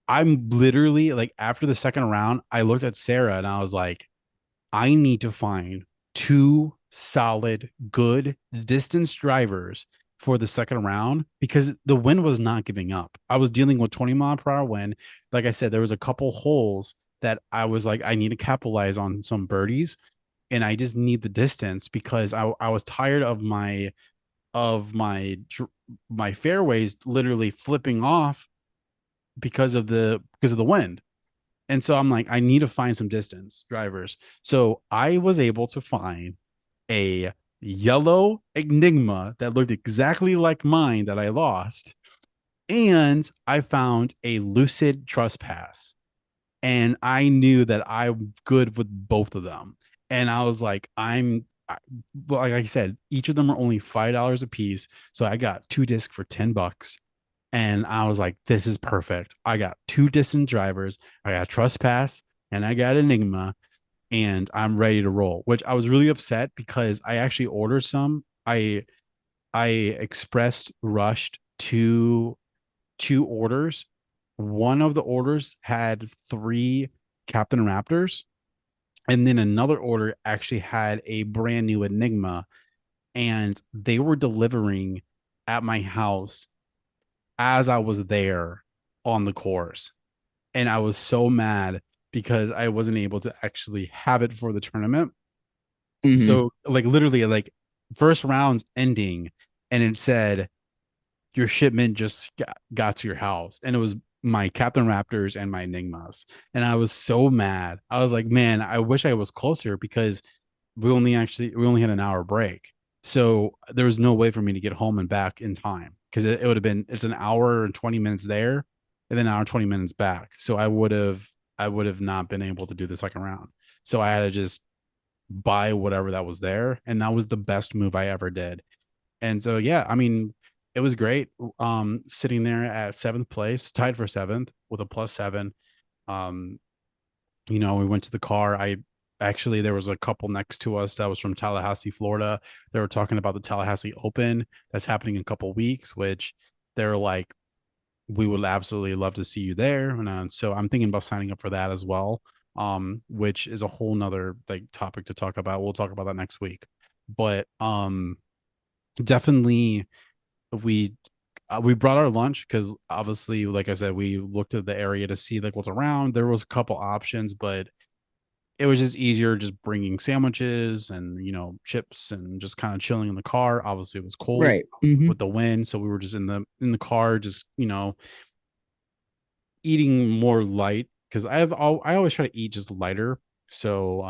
I'm literally like after the second round, I looked at Sarah and I was like, I need to find two solid, good distance drivers for the second round because the wind was not giving up. I was dealing with 20-mile-per-hour wind. Like I said, there was a couple holes that I was like, I need to capitalize on some birdies, and I just need the distance because I was tired of my fairways literally flipping off because of the wind. And so I'm like, I need to find some distance drivers. So I was able to find a yellow Enigma that looked exactly like mine that I lost. And I found a Lucid Trespass. And I knew that I'm good with both of them. And I was like, well, like I said, each of them are only $5 a piece. So I got 2 discs for $10. And I was like, this is perfect. I got 2 distant drivers, I got Trespass, and I got Enigma, and I'm ready to roll. Which I was really upset because I actually ordered some. I expressed rushed two orders. One of the orders had 3 Captain Raptors, and then another order actually had a brand new Enigma, and they were delivering at my house as I was there on the course. And I was so mad because I wasn't able to actually have it for the tournament. Hmm. So like literally like first round's ending and it said your shipment just got to your house, and it was my Captain Raptors and my Enigmas. And I was so mad. I was like, man, I wish I was closer because we only had an hour break. So there was no way for me to get home and back in time because it would have been it's an hour and 20 minutes there and then an hour and 20 minutes back. So I would have not been able to do the second round. So I had to just buy whatever that was there. And that was the best move I ever did. And so yeah, I mean, it was great. Sitting there at seventh place, tied for seventh with a +7. Um, we went to the car. I actually there was a couple next to us that was from Tallahassee, Florida. They were talking about the Tallahassee Open that's happening in a couple weeks, which they're like, we would absolutely love to see you there. And so I'm thinking about signing up for that as well. Which is a whole nother like topic to talk about. We'll talk about that next week. But definitely we we brought our lunch because obviously, like I said, we looked at the area to see like what's around. There was a couple options, but it was just easier just bringing sandwiches and chips and just kind of chilling in the car. Obviously, it was cold Right. Hmm. with the wind, so we were just in the car, just eating more light because I always try to eat just lighter. So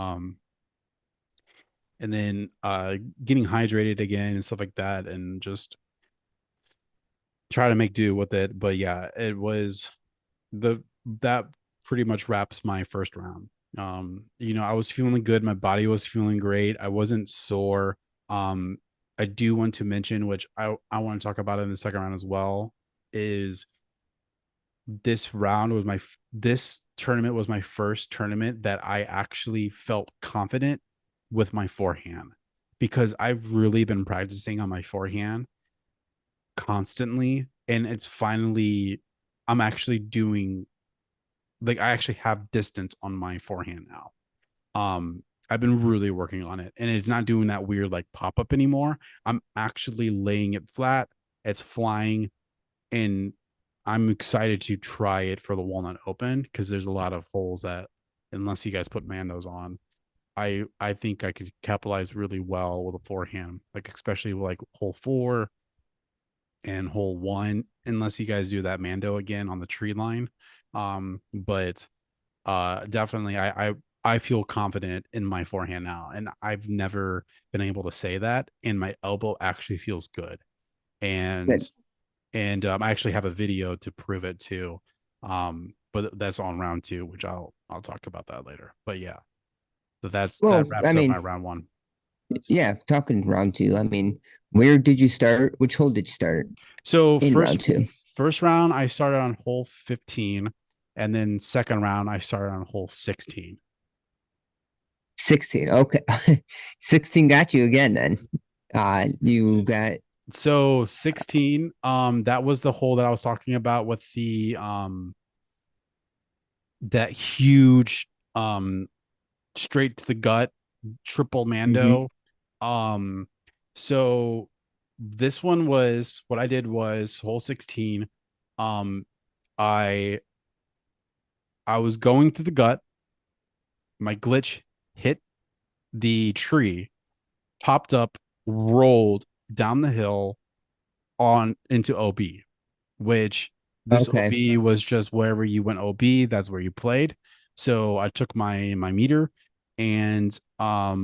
and then getting hydrated again and stuff like that, and just try to make do with it. But yeah, it was the that pretty much wraps my first round. I was feeling good, my body was feeling great, I wasn't sore. I do want to mention, which I want to talk about in the second round as well, is this tournament was my first tournament that I actually felt confident with my forehand, because I've really been practicing on my forehand constantly, and it's finally I'm actually doing like I actually have distance on my forehand now. I've been really working on it, and it's not doing that weird like pop up anymore. I'm actually laying it flat. It's flying, and I'm excited to try it for the Walnut Open because there's a lot of holes that, unless you guys put Mandos on, I think I could capitalize really well with a forehand, like especially like hole 4 and hole 1, unless you guys do that Mando again on the tree line. But definitely I feel confident in my forehand now, and I've never been able to say that, and my elbow actually feels good. and That's and I actually have a video to prove it too. But that's on round 2, which I'll talk about that later. But yeah, so that well. I wraps up my mean, round 1. yeah. Talking round two. I mean, where did you start? Which hole did you start So in round two? first round I started on hole 15, and then second round I started on hole 16. 16. Okay. 16 got you again then. You got So 16, that was the hole that I was talking about with the that huge straight to the gut triple mhm. Mando. Um, so this one was what I did was hole 16. Um, I I was going through the gut, my glitch hit the tree, popped up, rolled down the hill on into OB, which this Okay. OB was just wherever you went OB, that's where you played. So I took my meter, and I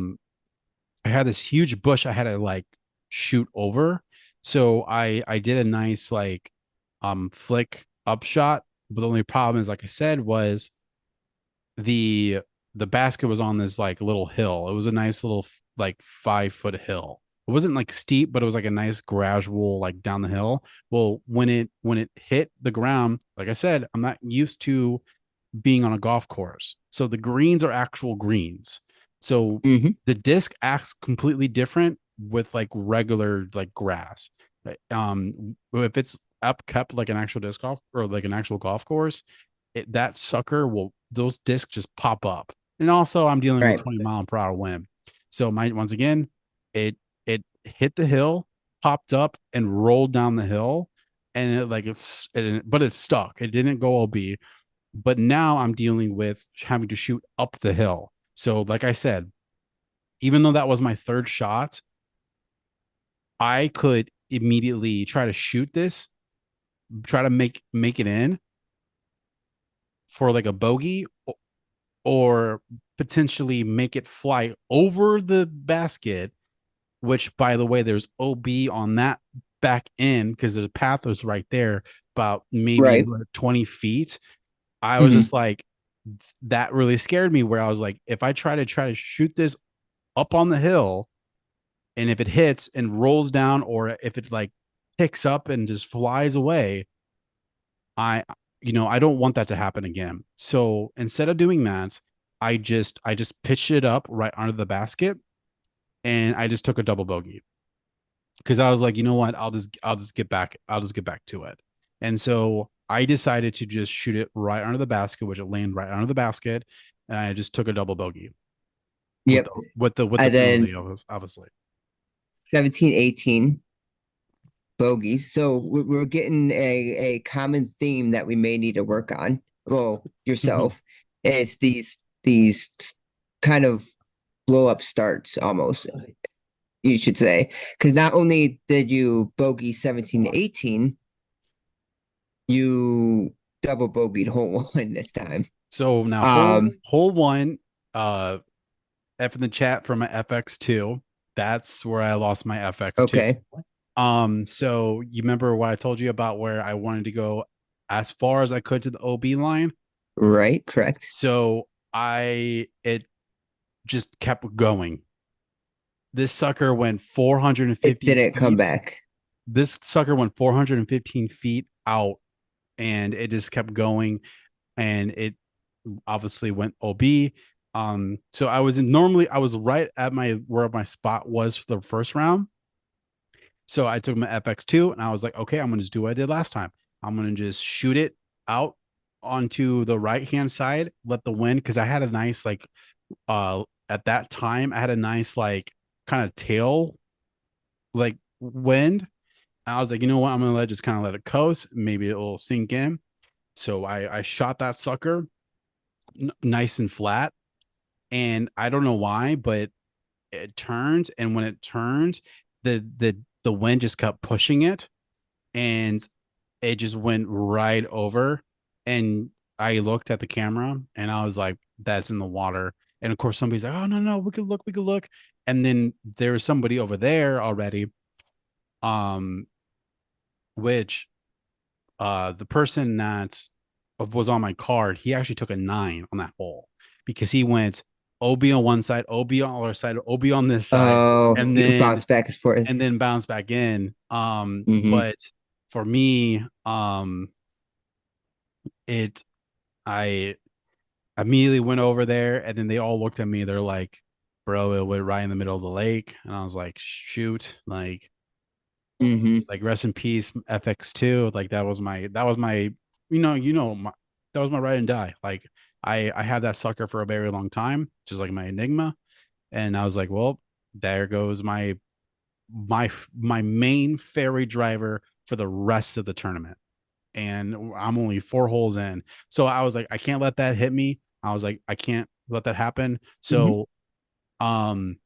had this huge bush I had to like shoot over. So I did a nice like flick upshot. But the only problem is, like I said, was the the basket was on this like little hill. It was a nice little like 5 foot hill. It wasn't like steep, but it was like a nice gradual like down the hill. Well, when it hit the ground, like I said, I'm not used to being on a golf course. So the greens are actual greens. So Hmm. the disc acts completely different with like regular like grass. If it's up kept like an actual disc golf or like an actual golf course, that sucker will those discs just pop up. And also I'm dealing with Right. 20 mile per hour wind. So my once again, it hit the hill, popped up and rolled down the hill. And but it's stuck. It didn't go OB, but now I'm dealing with having to shoot up the hill. So, like I said, even though that was my third shot, I could immediately try to shoot this, try to make it in for like a bogey, or potentially make it fly over the basket. Which, by the way, there's OB on that back end because the path was right there, about maybe Right. 20 feet. I was Hmm. just like, that really scared me. Where I was like, if I try to shoot this up on the hill, and if it hits and rolls down, or if it like picks up and just flies away, I I don't want that to happen again. So instead of doing that, I just pitched it up right under the basket, and I just took a double bogey because I was like, you know what, I'll just get back to it. And so I decided to just shoot it right under the basket, which it landed right under the basket, and I just took a double bogey with Yep. the And then penalty, obviously. 17, 18 bogeys. So we're getting a common theme that we may need to work on. Well, yourself is these kind of blow up starts almost, you should say. Because not only did you bogey 17, 18, you double bogeyed hole one this time. So now Um, hole one, uh, F in the chat for my FX2. That's where I lost my FX2. okay. So you remember what I told you about where I wanted to go as far as I could to the OB line? Right, correct. So it just kept going. This sucker went It 450 didn't come feet. back. This sucker went 415 feet out, and it just kept going, and it obviously went OB. So I was right at my where my spot was for the first round. So I took my FX2 and I was like, okay, I'm gonna just do what I did last time. I'm gonna just shoot it out onto the right hand side, let the wind, because I had a nice like at that time I had a nice like kind of tail like wind. And I was like, you know what, I'm gonna just kind of let it coast, maybe it'll sink in. So I shot that sucker nice and flat, and I don't know why, but it turned, and when it turned, the wind just kept pushing it, and it just went right over. And I looked at the camera and I was like, that's in the water. And of course somebody's like, oh no, no, we could look. And then there was somebody over there already, um, which the person that was on my card, he actually took a 9 on that hole because he went OB on one side, OB on the other side, OB on this side, Oh, and you then bounce back and forth. bounce back in. Hmm. But for me, it I immediately went over there, and then they all looked at me. They're like, "Bro, it went right in the middle of the lake," and I was like, "Shoot!" Hmm. Like rest in peace, FX2. Like that was my, my, that was my ride and die. Like I had that sucker for a very long time, just like my Enigma, and I was like, well, there goes my main ferry driver for the rest of the tournament. And I'm only 4 holes in. So I was like, I can't let that hit me. I was like, I can't let that happen. Hmm. So um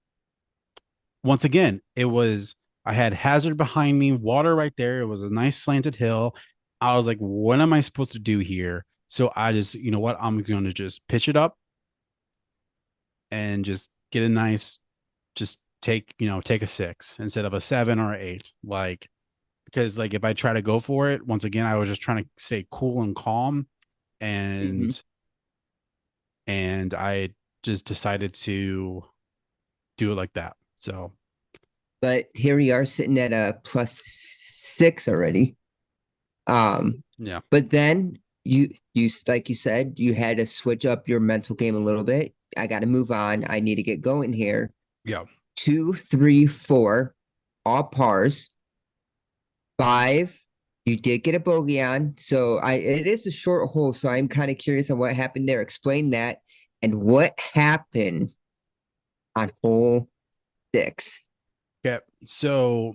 once again, I had hazard behind me, water right there. It was a nice slanted hill. I was like, what am I supposed to do here? So I just, you know what, I'm going to just pitch it up and just get a nice, just take a 6 instead of a 7 or an 8. Like, because like if I try to go for it, once again, I was just trying to stay cool and calm, Hmm. and I just decided to do it like that. So But here we are sitting at a +6 already. Um, yeah, but then you like you said, you had to switch up your mental game a little bit. I got to move on. I need to get going here. yeah. 2, 3, 4, all pars. 5, you did get a bogey on. So I it is a short hole. So I'm kind of curious on what happened there. Explain that and what happened on hole 6. Okay. So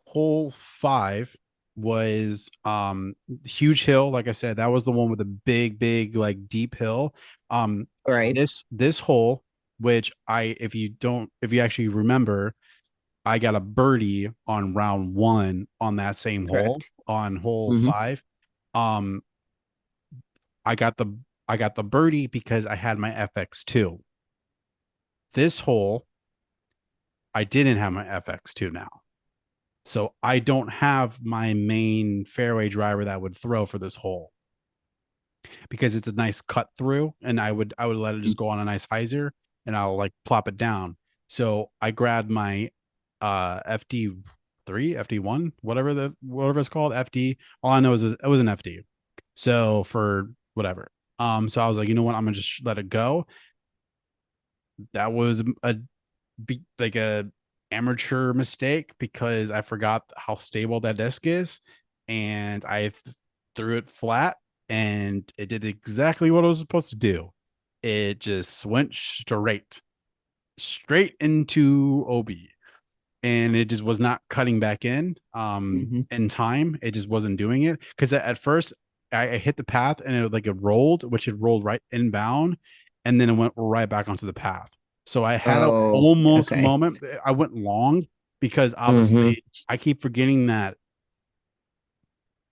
hole 5 was huge hill. Like I said, that was the one with the big, like deep hill. Um, All right. this hole, which if you actually remember, I got a birdie on round one on that same hole Correct. on hole Mm-hmm. 5. Um, I got the I got the birdie because I had my FX2. This hole, I didn't have my FX2 now. So I don't have my main fairway driver that would throw for this hole because it's a nice cut through and I would let it just go on a nice hyzer and I'll like plop it down. So I grabbed my FD3, FD1, whatever it's called, FD. All I know is it was an FD. So for whatever. So I was like, you know what? I'm gonna just let it go. That was like a amateur mistake because I forgot how stable that disc is, and I threw it flat, and it did exactly what it was supposed to do. It just went straight into OB, and it just was not cutting back Mm-hmm. in time. It just wasn't doing it because at first I hit the path and it rolled, which it rolled right inbound, and then it went right back onto the path. So I had a Oh, almost okay. moment. I went long because Mm-hmm. obviously I keep forgetting that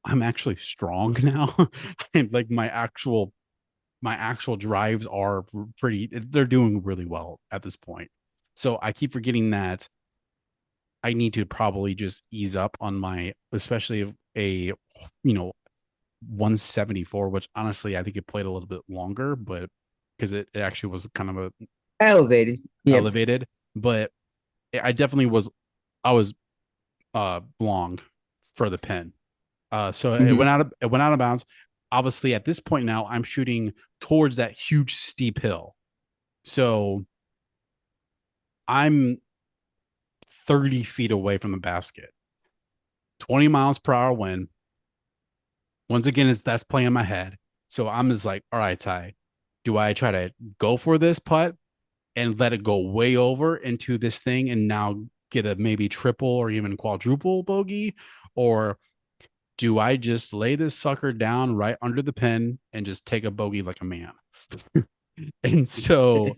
I'm actually strong now. And like my actual drives are they're doing really well at this point. So I keep forgetting that I need to probably just ease up on my, especially a, you know, 174, which honestly I think it played a little bit longer, but because it actually was kind of a Elevated. Yep. elevated, but I definitely I was long for the pin. So Mm-hmm. it went out of bounds. Obviously, at this point now, I'm shooting towards that huge steep hill. So I'm 30 feet away from the basket. 20 miles per hour wind. Once again, that's playing in my head. So I'm just like, all right, Ty, do I try to go for this putt and let it go way over into this thing and now get a maybe triple or even quadruple bogey? Or do I just lay this sucker down right under the pin and just take a bogey like a man? And so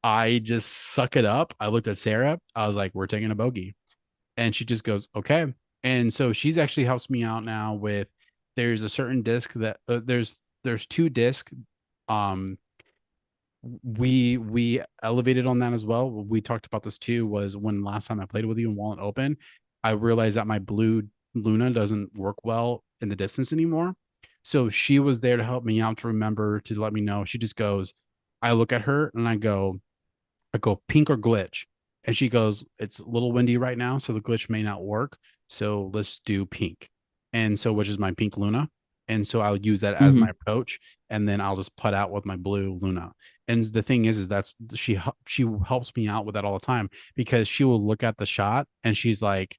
I just suck it up. I looked at Sarah. I was like, we're taking a bogey. And she just goes, okay. And so she's actually helps me out now with there's a certain disc that there's two disc. Um, we elevated on that as well. We talked about this too. Was when last time I played with you in Walnut Open, I realized that my blue Luna doesn't work well in the distance anymore. So she was there to help me out to remember to let me know. She just goes, I look at her and I go pink or glitch. And she goes, it's a little windy right now, so the glitch may not work. So let's do pink. And so, which is my pink Luna. And so I'll use that as my Mm-hmm. approach. And then I'll just put out with my blue Luna. And the thing is that's she helps me out with that all the time because she will look at the shot and she's like,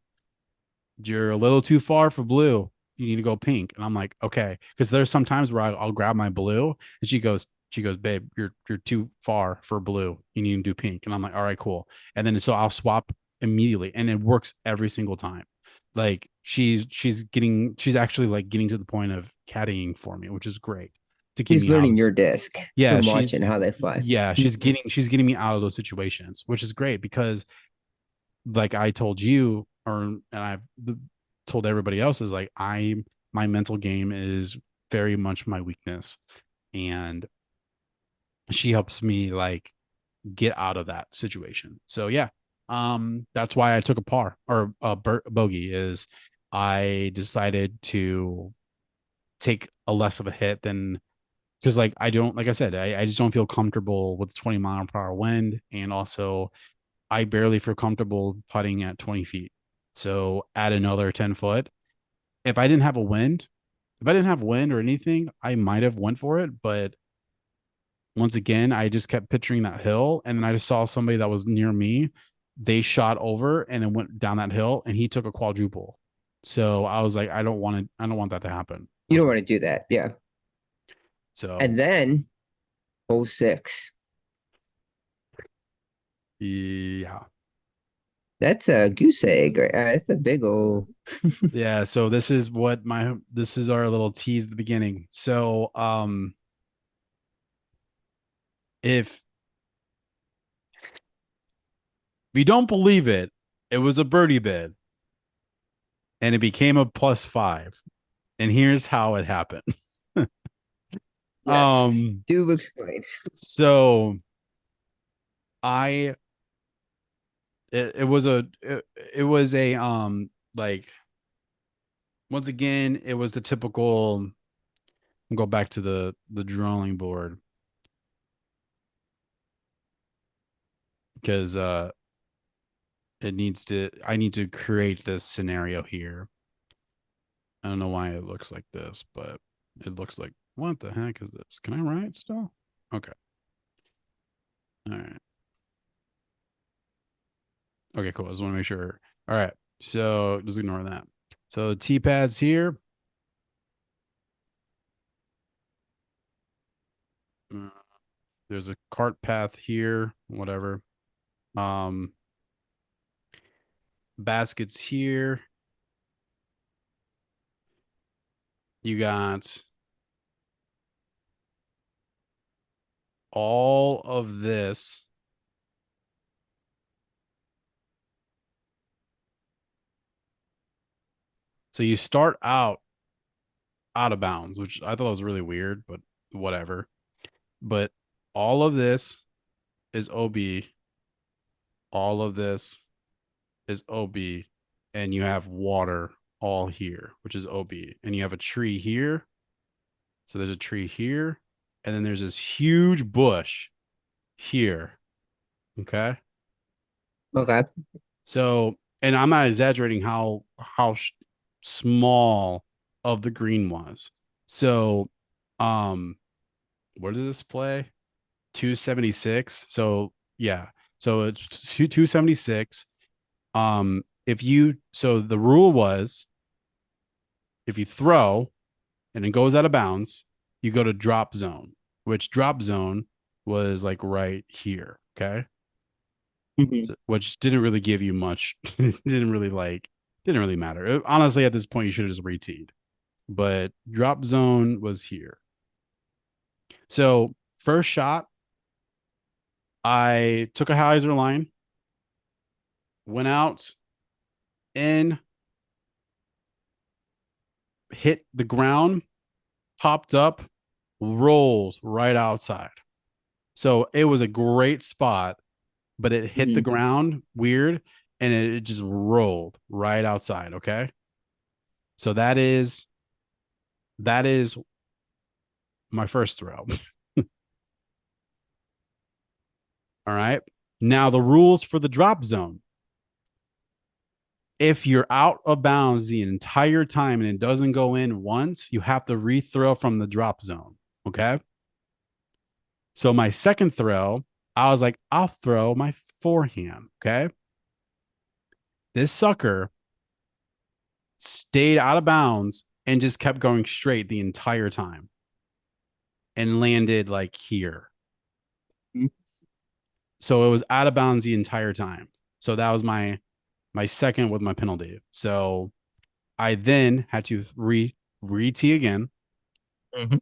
you're a little too far for blue. You need to go pink. And I'm like, okay. Because there's some times where I'll grab my blue and she goes, babe, you're too far for blue. You need to do pink. And I'm like, all right, cool. And then so I'll swap immediately. And it works every single time. Like she's actually like getting to the point of caddying for me, which is great to keep He's me out of learning this. your disc Yeah, from watching how they fly. yeah, she's Mhm. getting me out of those situations, which is great because like I told you, and I've told everybody else is like my mental game is very much my weakness, and she helps me like get out of that situation. So yeah, that's why I took a par or a bogey. Is I decided to take a less of a hit than because like I don't, like I said, I just don't feel comfortable with 20 mile per hour wind, and also I barely feel comfortable putting at 20 feet. So add another 10 foot. If I didn't have a wind, if I didn't have wind or anything, I might have went for it. But once again, I just kept picturing that hill, and then I just saw somebody that was near me. They shot over and then went down that hill, and he took a quadruple. So I was like, I don't want to. I don't want that to happen You with don't me. want to do that. Yeah. So And then '06. yeah, That's a goose egg. Right? That's a big old. yeah. So this is our little tease at the beginning. So if you don't believe it, it was a birdie bid and it became a +5. And here's how it happened. Yes. Um, Do explain. so I it was it was a like once again it was the typical. Go back to the drawing board because it needs to I need to create this scenario here. I don't know why it looks like this, but it looks like, what the heck is this? Can I write still? Okay. All right. Okay, cool. I just want to make sure. All right. So just ignore that. So the T pads here. Uh, there's a cart path here, whatever. Um, baskets here. You got all of this. So you start out of bounds, which I thought was really weird, but whatever. But all of this is OB. All of this is OB. And you have water all here, which is OB. And you have a tree here. So there's a tree here. And then there's this huge bush here. Okay. Okay. So, and I'm not exaggerating how small of the green was. So, um, where did this play? 276. So yeah, so it's 276. If you so the rule was if you throw and it goes out of bounds, you go to drop zone, which drop zone was like right here. Okay. Mhm. So, which didn't really give you much. Didn't really matter. Honestly, at this point, you should have just reteed. But drop zone was here. So first shot, I took a hyzer line, went out, in, hit the ground, popped up, rolls right outside. So it was a great spot, but it hit the Mhm. ground weird and it just rolled right outside. Okay. So that is my first throw. All right. Now the rules for the drop zone. If you're out of bounds the entire time and it doesn't go in once, you have to rethrow from the drop zone. Okay. So my second throw, I was like, I'll throw my forehand. Okay. This sucker stayed out of bounds and just kept going straight the entire time and landed like here. Mhm. So it was out of bounds the entire time. So that was my second with my penalty. So I then had to re tee again. Mhm.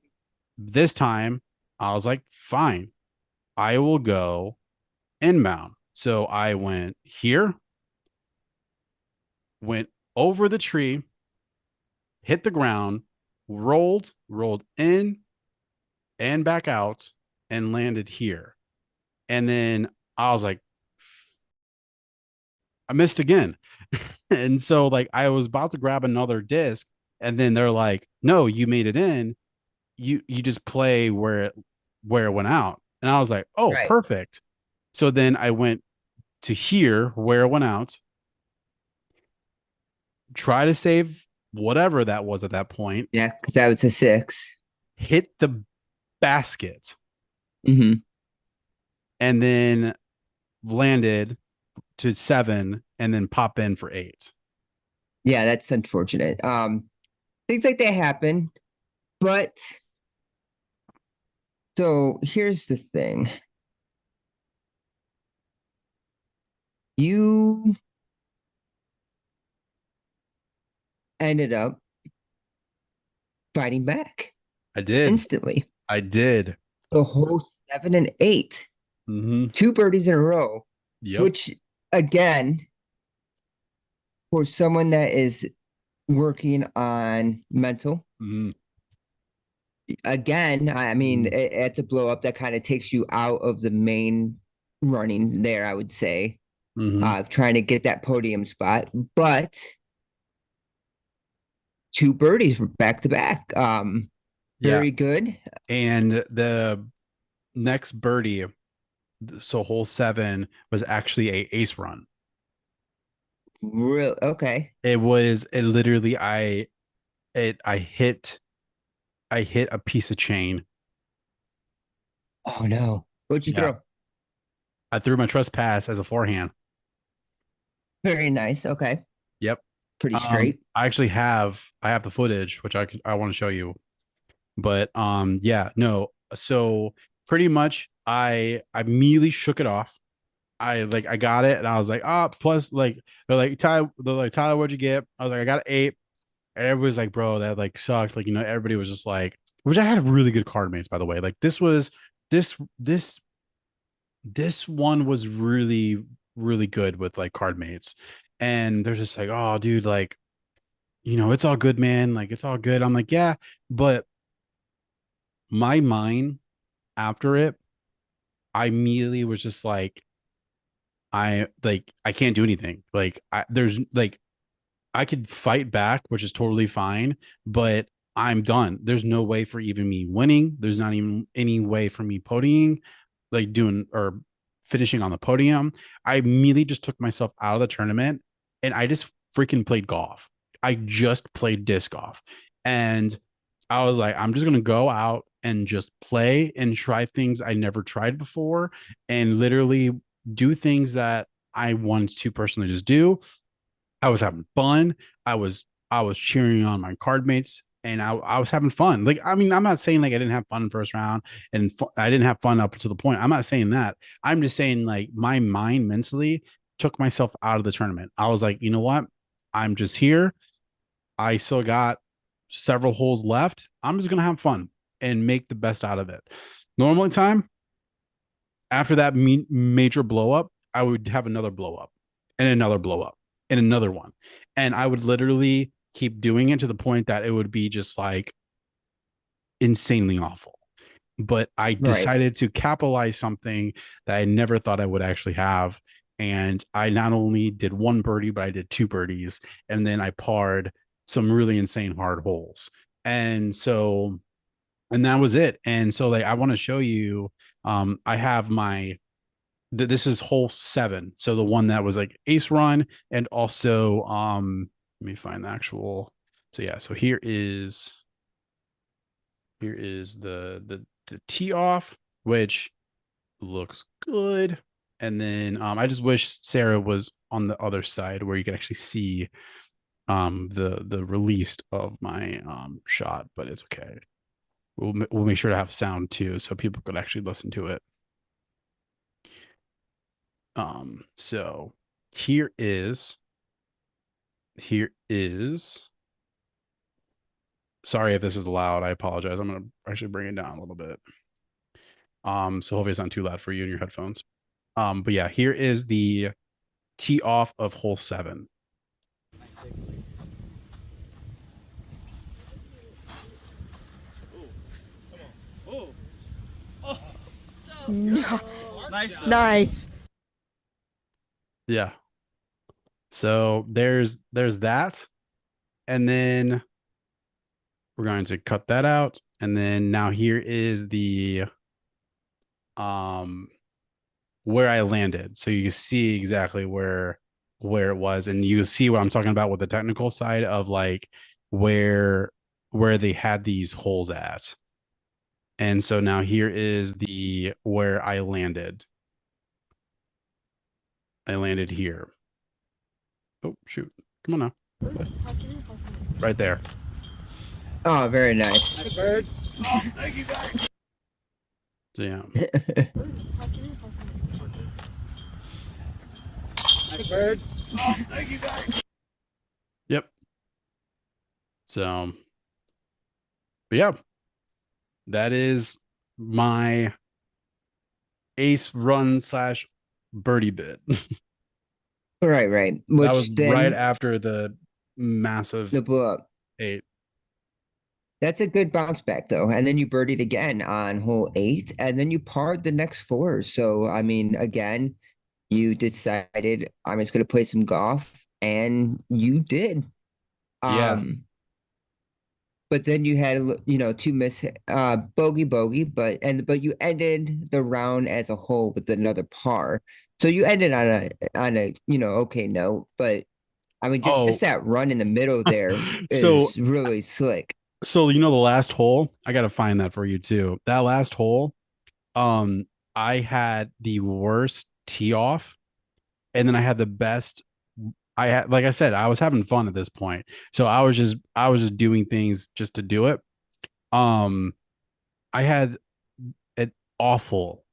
This time I was like, fine, I will go inbound. So I went here, went over the tree, hit the ground, rolled in and back out, and landed here. And then I was like, I missed again. And so like I was about to grab another disc, and then they're like, no, you made it in. you just play where it went out. And I was like, oh, Right. perfect. So then I went to here where it went out, try to save whatever that was at that point, Yeah, because that was a 6. hit the basket, Hmm. and then landed to 7 and then pop in for 8. Yeah, that's unfortunate. Things like that happen, but so here's the thing. You ended up fighting back I did. instantly. I did. The whole 7 and 8, Mm-hmm. 2 birdies in a row, Yep. which again, for someone that is working on mental, Mm-hmm. again, I mean, Mm-hmm. it's a blow up that kind of takes you out of the main running there, I would say, Mm-hmm. trying to get that podium spot. But 2 birdies back to back. Yeah. Very good. And the next birdie, so hole 7 was actually a ace run. Real okay. It literally I hit a piece of chain. Oh no. What'd you Yeah. throw? I threw my trespass as a forehand. Very nice. Okay. Yep. Pretty straight. I have the footage which I want to show you. But yeah, no. So pretty much I immediately shook it off. I got it and I was like, ah, plus like they're like, Tyler, what'd you get? I was like, I got an 8. And everybody's like, bro, that like sucked. Like, everybody was just like, which I had really good card mates, by the way. Like this this this one was really, really good with like card mates. And they're just like, oh, dude, like, it's all good, man. Like, it's all good. I'm like, yeah, but my mind after it, I immediately was just like, I can't do anything. Like, there's like I could fight back, which is totally fine, but I'm done. There's no way for even me winning. There's not even any way for me podiuming, like doing or finishing on the podium. I immediately just took myself out of the tournament and I just freaking played golf. I just played disc golf. And I was like, I'm just going to go out and just play and try things I never tried before and literally do things that I wanted to personally just do. I was having fun. I was cheering on my card mates and I was having fun. Like, I mean, I'm not saying like I didn't have fun in first round and I didn't have fun up to the point. I'm not saying that. I'm just saying like my mind mentally took myself out of the tournament. I was like, you know what? I'm just here. I still got several holes left. I'm just gonna have fun and make the best out of it. Normally, time after that major blow up, I would have another blow up and another blow up and another one. And I would literally keep doing it to the point that it would be just like insanely awful. But I Right. decided to capitalize something that I never thought I would actually have. And I not only did one birdie, but I did 2 birdies. And then I parred some really insane hard holes. And so, and that was it. And so, like, I want to show you, I have this is hole 7. So the one that was like ace run and also let me find the actual. So yeah, so here is the tee off, which looks good. And then I just wish Sarah was on the other side where you could actually see the released of my shot, but it's okay. We'll make sure to have sound too so people could actually listen to it. So here is here is sorry if this is loud. I apologize. I'm gonna actually bring it down a little bit. So hopefully it's not too loud for you in your headphones. But yeah, here is the tee off of hole 7. No. Nice. Yeah. So there's that. And then we're going to cut that out. And then now here is the where I landed. So you can see exactly where it was, and you see what I'm talking about with the technical side of like where they had these holes at. And so now here is the where I landed. I landed here. Oh shoot. Come on now. Right there. Oh, very nice. Bird. So yeah. Bird. Yep. So, but yeah, that is my ace run slash birdie bit. Right, right. That Which was then right after the massive the blew up. 8. That's a good bounce back though. And then you birdied again on hole 8, and then you parred the next 4. So I mean, again, you decided I'm just gonna play some golf, and you did. Yeah. But then you had two miss bogey, but you ended the round as a whole with another par. So you ended on a okay note, but I mean Oh, just that run in the middle there so is really slick. so the last hole, I gotta find that for you too. That last hole, um, I had the worst tee off, and then I had the best. I had, like I said, I was having fun at this point, so I was just doing things just to do it. Um, I had an awful,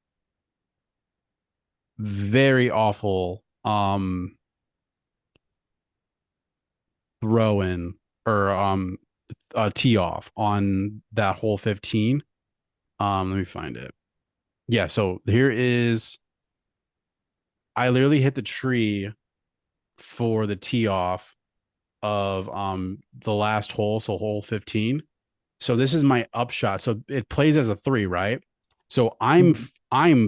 very awful throw in or tee off on that hole 15. Let me find it. Yeah, so here is, I literally hit the tree for the tee off of the last hole, so hole 15. So this is my upshot. So it plays as a 3, right? So I'm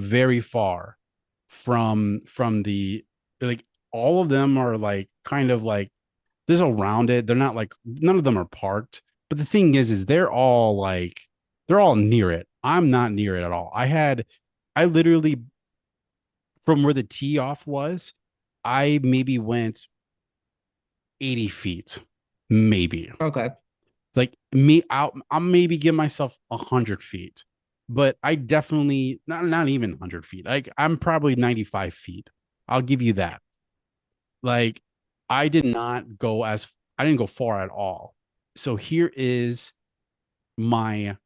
very far from the, like, all of them are like kind of like this around it. They're not like, none of them are parked. But the thing is they're all like, they're all near it. I'm not near it at all. I literally, from where the tee off was, I maybe went 80 feet, maybe. Okay. Like me out, I'll maybe give myself 100 feet, but I definitely not even 100 feet. Like I'm probably 95 feet. I'll give you that. Like I did not go as, I didn't go far at all. So here is my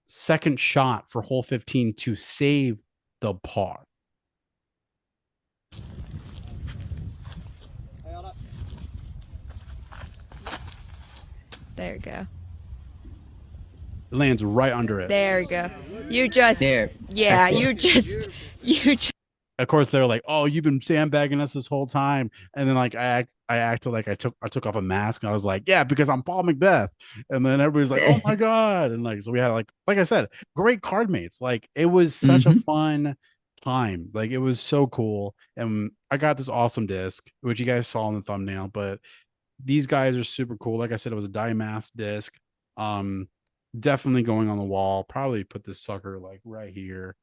second shot for hole 15 to save the par. There you go. It lands right under it. There you go. You just, There. yeah, Excellent. you just. Of course, they're like, "Oh, you've been sandbagging us this whole time," and then like I acted like I took off a mask, and I was like, "Yeah, because I'm Paul Macbeth," and then everybody's like, "Oh my god!" And like, so we had like I said, great card mates. Like it was such a fun time. Like it was so cool, and I got this awesome disc, which you guys saw in the thumbnail. But these guys are super cool. Like I said, it was a Diamask disc. Um, Definitely going on the wall. Probably put this sucker like right here.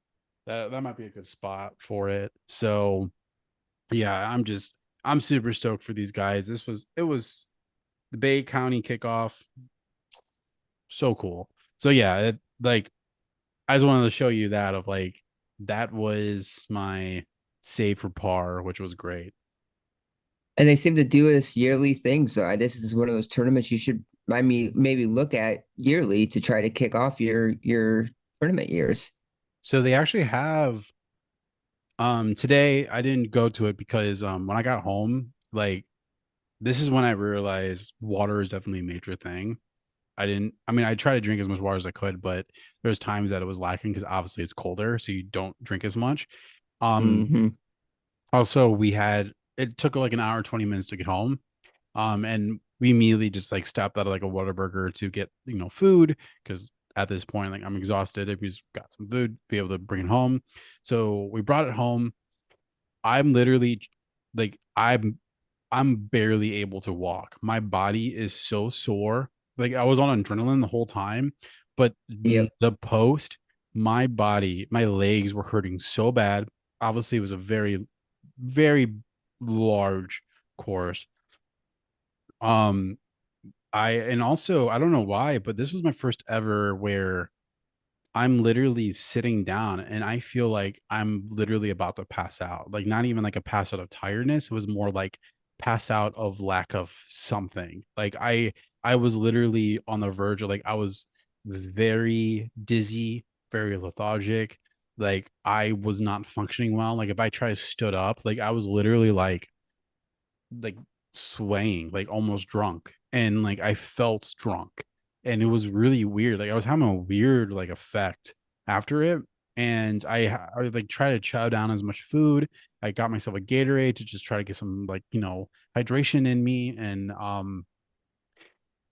That might be a good spot for it. So yeah, I'm super stoked for these guys. It was the Bay County kickoff. So cool. So yeah, like I just wanted to show you that of like that was my save for par, which was great. And they seem to do this yearly thing. So this is one of those tournaments you should maybe look at yearly to try to kick off your tournament years. So they actually have today I didn't go to it because when I got home, like this is when I realized water is definitely a major thing. I mean, I try to drink as much water as I could, but there's times that it was lacking because obviously it's colder, so you don't drink as much. Mhm. Also it took like an hour, 20 minutes to get home. And we immediately just like stopped at like a Whataburger to get, food because at this point, like I'm exhausted. If we just got some food, be able to bring it home. So we brought it home. I'm literally like I'm barely able to walk. My body is so sore. like I was on adrenaline the whole time, but Yep. the post, my body, my legs were hurting so bad. Obviously, it was a very, very large course. Um, and also I don't know why, but this was my first ever where I'm literally sitting down and I feel like I'm literally about to pass out. Like not even like a pass out of tiredness. It was more like pass out of lack of something. Like I was literally on the verge of like I was very dizzy, very lethargic. Like I was not functioning well. Like if I tried stood up, like I was literally like swaying, like almost drunk. And like I felt drunk. And it was really weird. Like I was having a weird like effect after it. And I like try to chow down as much food. I got myself a Gatorade to just try to get some like, hydration in me. And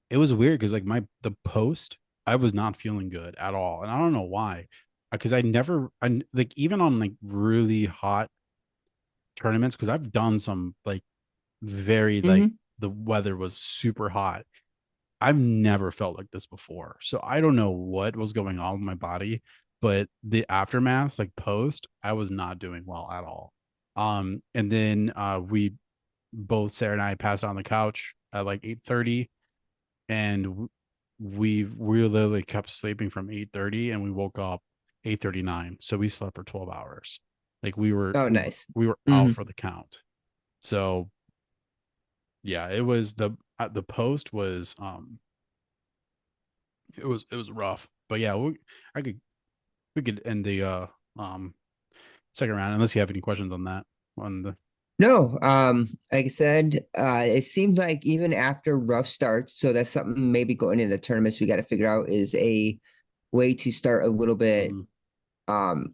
it was weird because like the post, I was not feeling good at all. And I don't know why. Because I like even on like really hot tournaments, because I've done some like very like Hmm. the weather was super hot. I've never felt like this before. So I don't know what was going on with my body, but the aftermath, like post, I was not doing well at all. And then we both Sarah and I passed on the couch at like 8:30 and we literally kept sleeping from 8:30 and we woke up 8:39. So we slept for 12 hours. Like we were Oh, we were, nice. we were Hmm. out for the count. So yeah, it was the post was it was rough. But yeah, I could we could end the um second round unless you have any questions on that on the No, like I said, it seemed like even after rough starts, so that's something maybe going into tournaments we got to figure out is a way to start a little bit mhm. um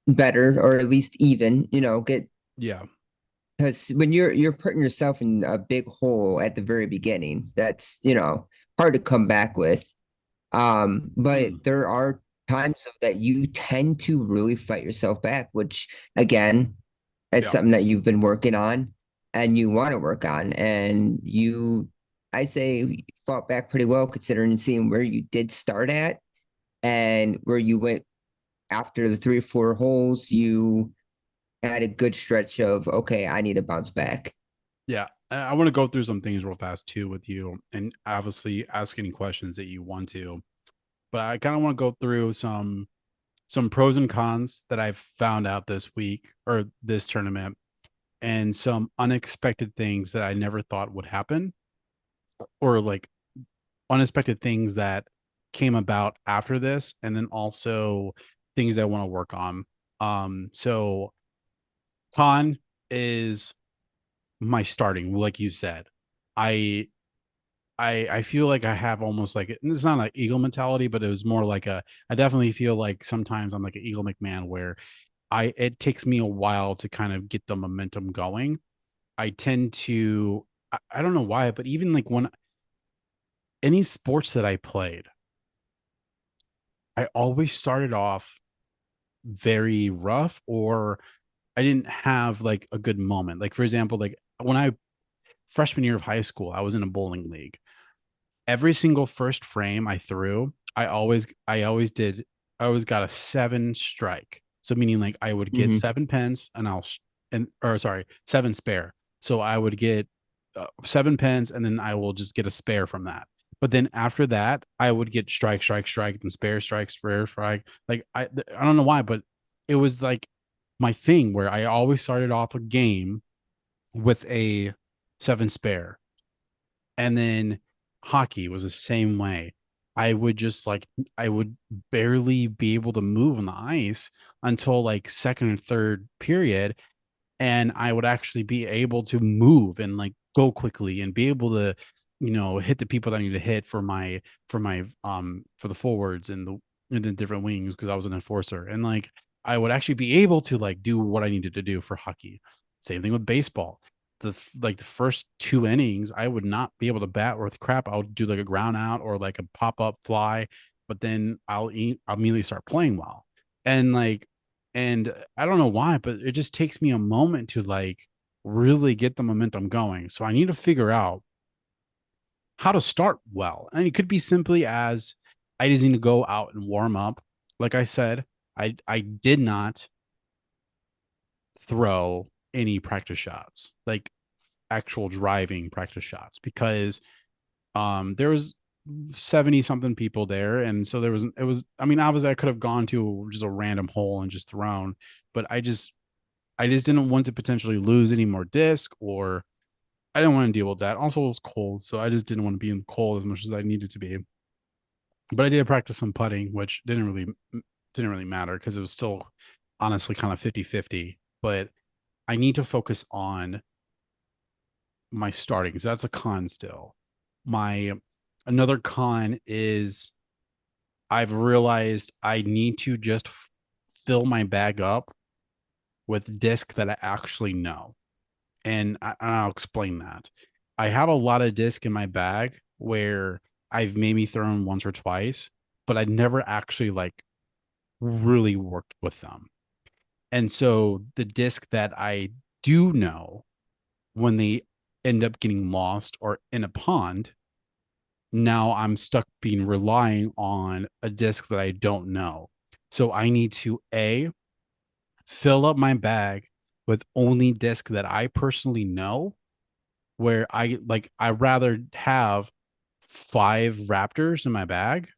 better or at least even, get Yeah. because when you're putting yourself in a big hole at the very beginning, that's, hard to come back with. But Mm, there are times that you tend to really fight yourself back, which again, is yeah. something that you've been working on and you want to work on. And I say, you fought back pretty well considering seeing where you did start at and where you went after the 3 or 4 holes. You had a good stretch of, okay, I need to bounce back. Yeah. I want to go through some things real fast too with you and obviously ask any questions that you want to. But I kind of want to go through some pros and cons that I've found out this week or this tournament and some unexpected things that I never thought would happen or like unexpected things that came about after this and then also things I want to work on. So con is my starting, like you said. I I feel like I have almost like it's not like eagle mentality, but it was more like I definitely feel like sometimes I'm like an Eagle McMahon where I it takes me a while to kind of get the momentum going. I tend to I don't know why, but even like when any sports that I played, I always started off very rough or I didn't have like a good moment. Like for example, like when I freshman year of high school, I was in a bowling league. Every single first frame I threw, I always got a 7 strike. So meaning like I would get Hmm. 7 pens and or sorry, 7 spare. So I would get 7 pens and then I will just get a spare from that. But then after that, I would get strike, strike, strike, then spare, strike, spare, strike. Like I don't know why, but it was like my thing where I always started off a game with a 7 spare. And then hockey was the same way. I would just like I would barely be able to move on the ice until like second or third period and I would actually be able to move and like go quickly and be able to hit the people that I need to hit for the forwards and the different wings because I was an enforcer and like I would actually be able to like do what I needed to do for hockey. Same thing with baseball. The first 2 innings, I would not be able to bat worth crap. I would do like a ground out or like a pop up fly, but then I'll immediately start playing well. And like and I don't know why, but it just takes me a moment to like really get the momentum going. So I need to figure out how to start well. And it could be simply as I just need to go out and warm up. Like I said, I did not throw any practice shots, like actual driving practice shots, because there was 70 something people there, and so it was, I mean, obviously I could have gone to just a random hole and just thrown, but I just didn't want to potentially lose any more disc, or I didn't want to deal with that. Also, it was cold, so I just didn't want to be in the cold as much as I needed to be. But I did practice some putting, which didn't really matter because it was still honestly kind of 50-50. But I need to focus on my starting. So that's a con still. My another con is I've realized I need to just fill my bag up with disc that I actually know. And I'll explain that. I have a lot of disc in my bag where I've maybe thrown once or twice, but I never actually like really worked with them. And so the disc that I do know, when they end up getting lost or in a pond, now I'm stuck being relying on a disc that I don't know. So I need to fill up my bag with only disc that I personally know, where I rather have 5 Raptors in my bag,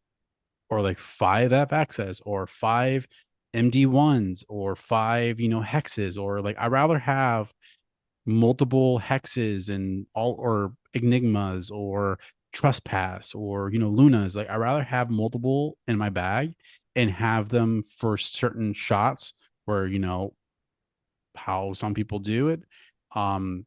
or like 5 FXs, or 5 MD1s, or 5 hexes, or like I rather have multiple hexes and all, or enigmas, or trespass, or lunas. Like I rather have multiple in my bag and have them for certain shots where how some people do it. um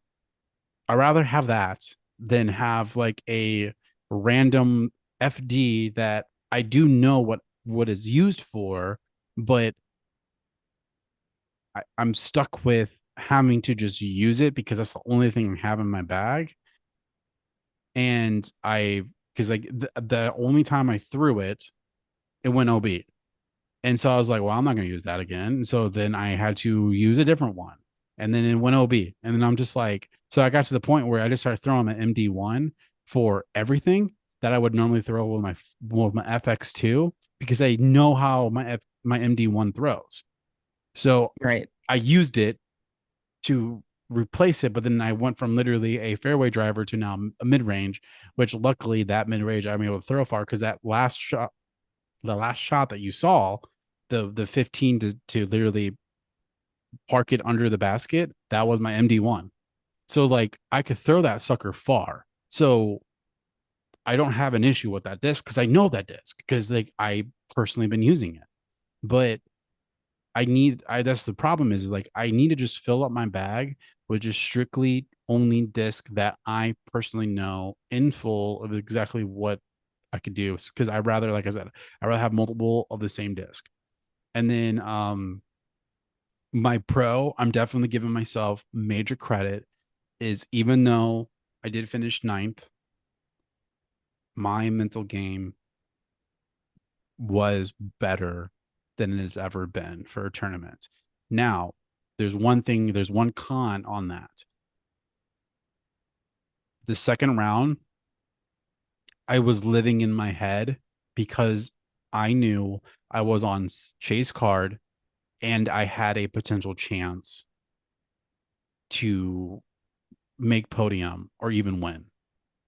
I rather have that than have like a random FD that I do know what is used for, but I'm stuck with having to just use it because that's the only thing I have in my bag. And because like the only time I threw it, it went OB. And so I was like, well, I'm not going to use that again. And so then I had to use a different one. And then it went OB. And then I'm just like, so I got to the point where I just started throwing my MD1 for everything that I would normally throw with my FX2, because I know how my MD1 throws. So Right. I used it to replace it, but then I went from literally a fairway driver to now a mid range, which luckily that mid range I'm able to throw far, because the last shot that you saw, the 15 to literally park it under the basket, that was my MD1. So like I could throw that sucker far. So I don't have an issue with that disc because I know that disc, because like I personally been using it. But I that's the problem is like I need to just fill up my bag with just strictly only disc that I personally know in full of exactly what I could do, because I rather, like I said, I rather have multiple of the same disc. And then my pro, I'm definitely giving myself major credit, is even though I did finish ninth, my mental game was better than it has ever been for a tournament. Now, there's one con on that. The second round, I was living in my head because I knew I was on chase card and I had a potential chance to make podium or even win.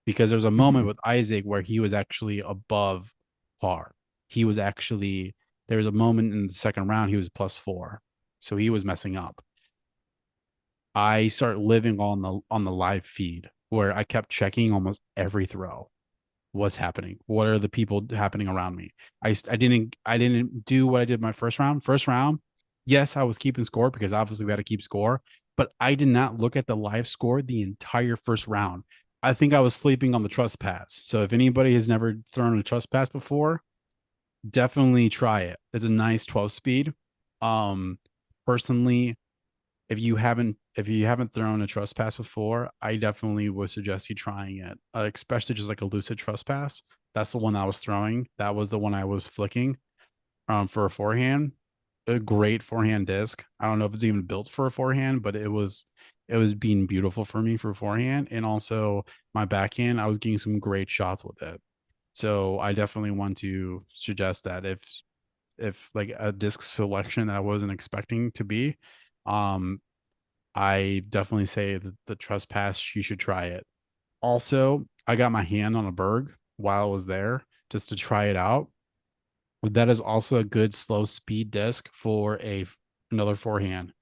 Because there's a moment with Isaac where he was actually above par. He was actually, there was a moment in the second round he was +4. So he was messing up. I start living on the live feed where I kept checking almost every throw. What's happening? What are the people happening around me? I didn't do what I did my first round. First round, yes, I was keeping score because obviously we had to keep score, but I did not look at the live score the entire first round. I think I was sleeping on the trust pass. So if anybody has never thrown a trust pass before, definitely try it. It's a nice 12 speed. Personally, if you haven't thrown a trust pass before, I definitely would suggest you trying it, especially just like a lucid trust pass. That's the one I was throwing. That was the one I was flicking for a forehand. A great forehand disc. I don't know if it's even built for a forehand, but it was being beautiful for me for forehand, and also my backhand. I was getting some great shots with it. So I definitely want to suggest that if like a disc selection that I wasn't expecting to be, um, I definitely say that the trespass, you should try it. Also, I got my hand on a Berg while I was there just to try it out. That is also a good slow speed disc for another forehand.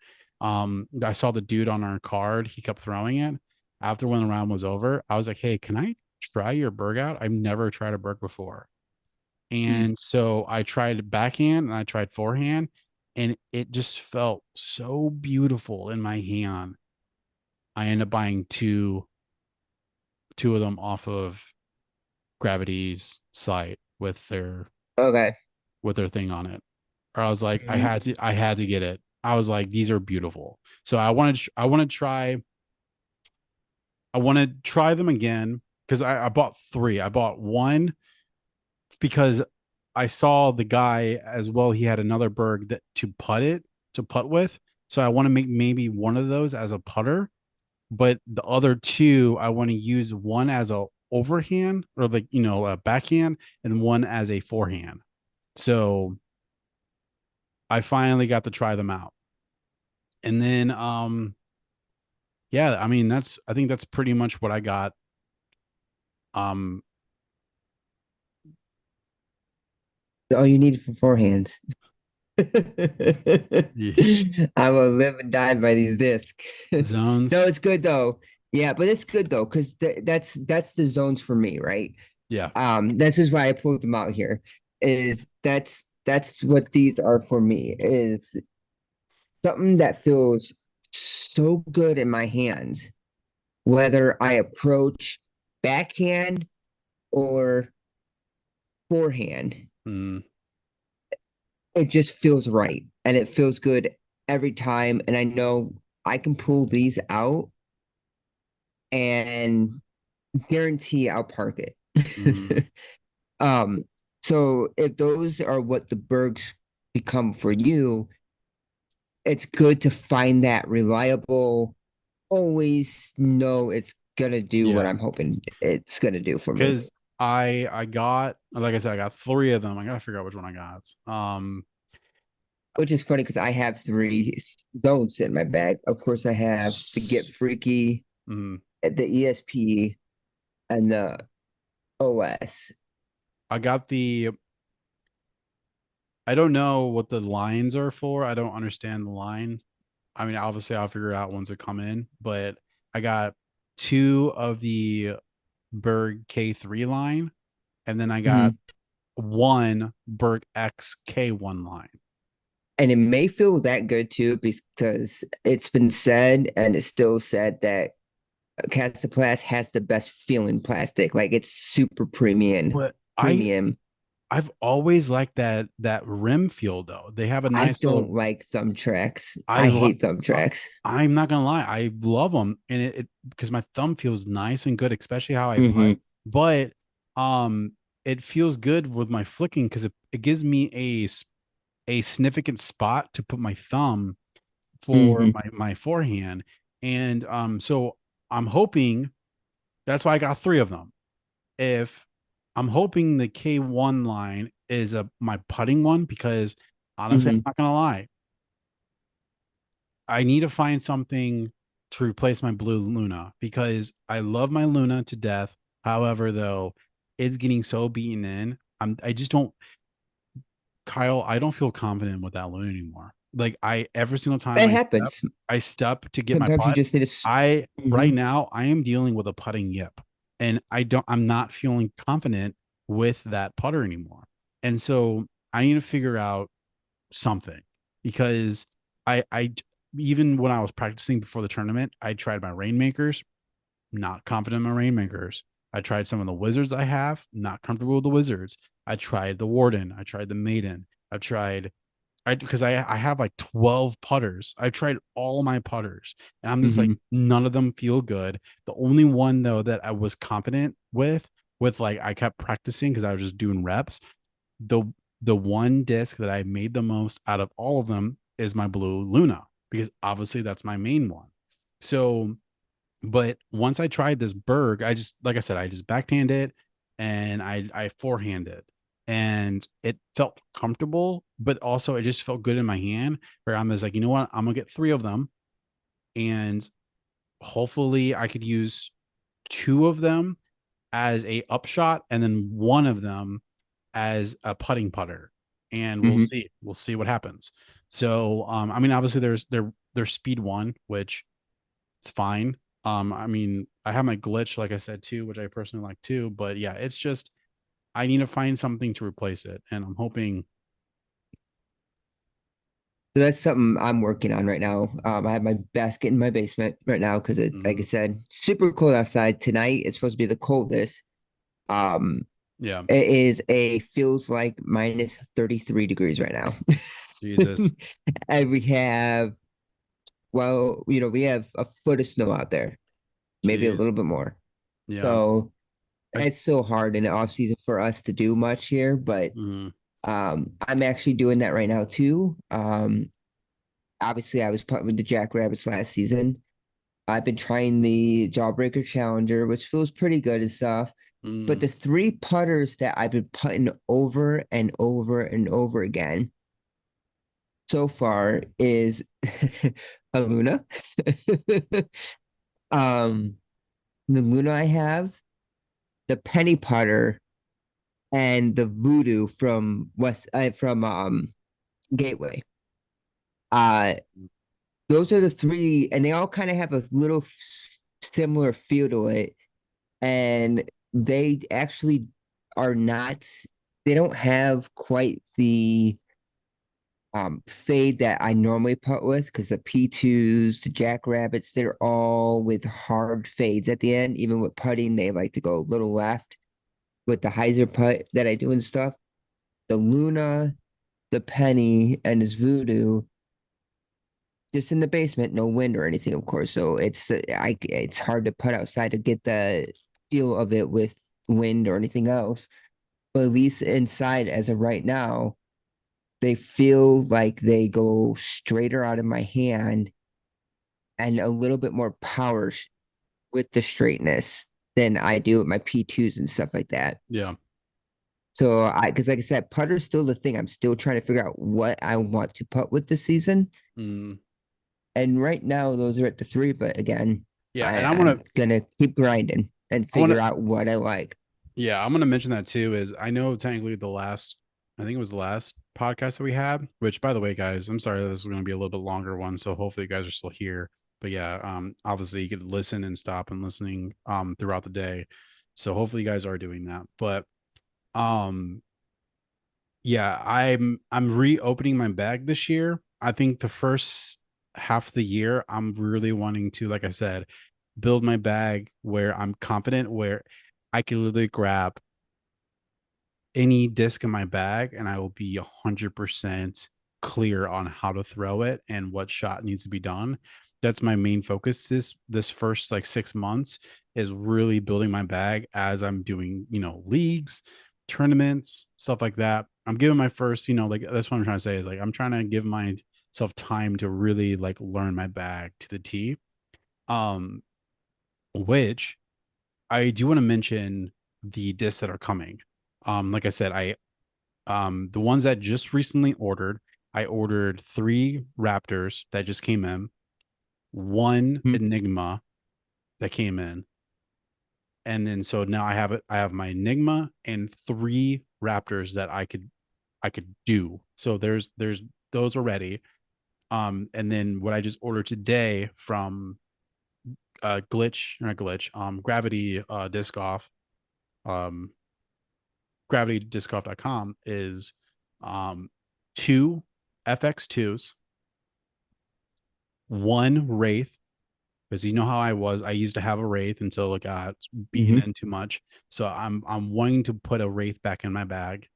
I saw the dude on our card, he kept throwing it. After when the round was over, I was like, hey, can I try your Berg out? I've never tried a Berg before. And so I tried backhand and I tried forehand, and it just felt so beautiful in my hand. I ended up buying two of them off of Gravity's site Okay. with their thing on it. Or I was like, Mhm. I had to get it. I was like, these are beautiful. So I want to try them again because I bought three. I bought one because I saw the guy as well. He had another Berg that to putt with. So I want to make maybe one of those as a putter, but the other two I want to use one as a overhand or like a backhand and one as a forehand. So I finally got to try them out. And then yeah, I mean I think that's pretty much what I got. Um All you need for forehands. I will live and die by these discs. No, zones. it's good though. Yeah, but it's good though, because that's the zones for me, right? Yeah. This is why I pulled them out here. Is that's what these are for me, is something that feels so good in my hands, whether I approach backhand or forehand. Mm, It just feels right and it feels good every time. And I know I can pull these out and guarantee I'll park mm, it. um, so if those are what the Bergs become for you, it's good to find that reliable, always know it's gonna do what yeah. I'm hoping it's gonna do for me. Because I got, like I said, I got three of them. I gotta figure out which one I got. Which is funny because I have three zones in my bag. Of course, I have the Get Freaky, mm, the ESP, and the OS. I got the I don't know what the lines are for. I don't understand the line. I mean, obviously I'll figure it out once it come in, but I got two of the Berg K3 line, and then I got Mhm. one Berg XK1 line. And it may feel that good too because it's been said and it's still said that Castaplast has the best feeling plastic. Like it's super premium, But premium. I've always liked that rim feel though. They have a I nice little don't like thumb tracks. I I lo- hate thumb tracks. I'm not gonna lie, I love them, and it because my thumb feels nice and good, especially how I Hmm. putt. But it feels good with my flicking because it gives me a significant spot to put my thumb for Hmm. my forehand, and so I'm hoping that's why I got three of them. If I'm hoping the K1 line is a my putting one because honestly, I'm Hmm. not gonna lie, I need to find something to replace my blue Luna because I love my Luna to death. However, though, it's getting so beaten in. I just don't Kyle, I don't feel confident with that Luna anymore. Like I every single time It happens. I step to get my Sometimes you putt, just need I right Mhm. now I am dealing with a putting yip. And I'm not feeling confident with that putter anymore. And so I need to figure out something because I even when I was practicing before the tournament, I tried my rainmakers, not confident in my rainmakers. I tried some of the wizards I have, not comfortable with the wizards. I tried the warden, I tried the maiden, I've tried I because I have like 12 putters. I tried all my putters and I'm just like Mhm. none of them feel good. The only one though that I was confident with like I kept practicing because I was just doing reps. The the one disc that I made the most out of all of them is my blue Luna because obviously that's my main one. So, but once I tried this Berg, I just, like I said, I just backhand it and I forehand it, and it felt comfortable, but also it just felt good in my hand. Where I'm just like, you know what, I'm gonna get 3 of them, and hopefully I could use 2 of them as a upshot, and then 1 of them as a putting putter, and we'll Mhm. see. We'll see what happens. So, I mean, obviously there's speed 1, which it's fine. I mean, I have my glitch, like I said too, which I personally like too. But yeah, it's just I need to find something to replace it, and I'm hoping. So that's something I'm working on right now. I have my basket in my basement right now because it, like I Mm, said, super cold outside. Tonight it's supposed to be the coldest. Um, yeah, it is a feels like minus 33 degrees right now. Jesus, And we have, well, we have a foot of snow out there, maybe a jeez, little bit more. yeah, So I, it's so hard in the off season for us to do much here, but mm, I'm actually doing that right now too. Obviously I was putting with the Jackrabbits last season. I've been trying the Jawbreaker Challenger, which feels pretty good and stuff. But mm, the 3 putters that I've been putting over and over and over again so far is a Luna. um, the Luna I have, the penny putter, and the voodoo from Gateway. Uh, those are the 3, and they all kind of have a little similar feel to it. And they actually are not, they don't have quite the fade that I normally putt with, because the P2s, the Jackrabbits, they're all with hard fades at the end. Even with putting, they like to go a little left with the hyzer putt that I do and stuff. The Luna, the Penny, and this Voodoo, just in the basement, no wind or anything, of course. So it's hard to put outside to get the feel of it with wind or anything else. But at least inside, as of right now, they feel like they go straighter out of my hand and a little bit more power with the straightness than I do with my P2s and stuff like that. yeah, So because like I said, putter's still the thing. I'm still trying to figure out what I want to put with this season. mm, And right now, those are at the 3. But again, yeah, and I'm gonna keep grinding and I want figure to, out what I like. yeah, I'm gonna mention that too. Is I know technically I think it was the last podcast that we had. Which, by the way, guys, I'm sorry that this was gonna be a little bit longer one. So hopefully you guys are still here. But yeah, obviously you could listen and stop and listening throughout the day. So hopefully you guys are doing that. But um yeah, I'm reopening my bag this year. I think the first half of the year, I'm really wanting to, like I said, build my bag where I'm confident, where I can literally grab any disc in my bag and I will be 100% clear on how to throw it and what shot needs to be done. That's my main focus this first like 6 months, is really building my bag as I'm doing, leagues, tournaments, stuff like that. I'm giving my first, like that's what I'm trying to say, is like I'm trying to give myself time to really like learn my bag to the T. Um, which I do want to mention the discs that are coming. Like I said, the ones that just recently ordered, I ordered 3 Raptors that just came in, 1 Mhm. Enigma that came in, and then so now I have my Enigma and 3 Raptors that I could do. So there's those already. And then what I just ordered today from glitch not glitch gravity disc off, um gravitydiscoff.com, is 2 FX2s, 1 Wraith, because you know how I used to have a Wraith until it got beaten Mhm. in too much. So I'm wanting to put a Wraith back in my bag,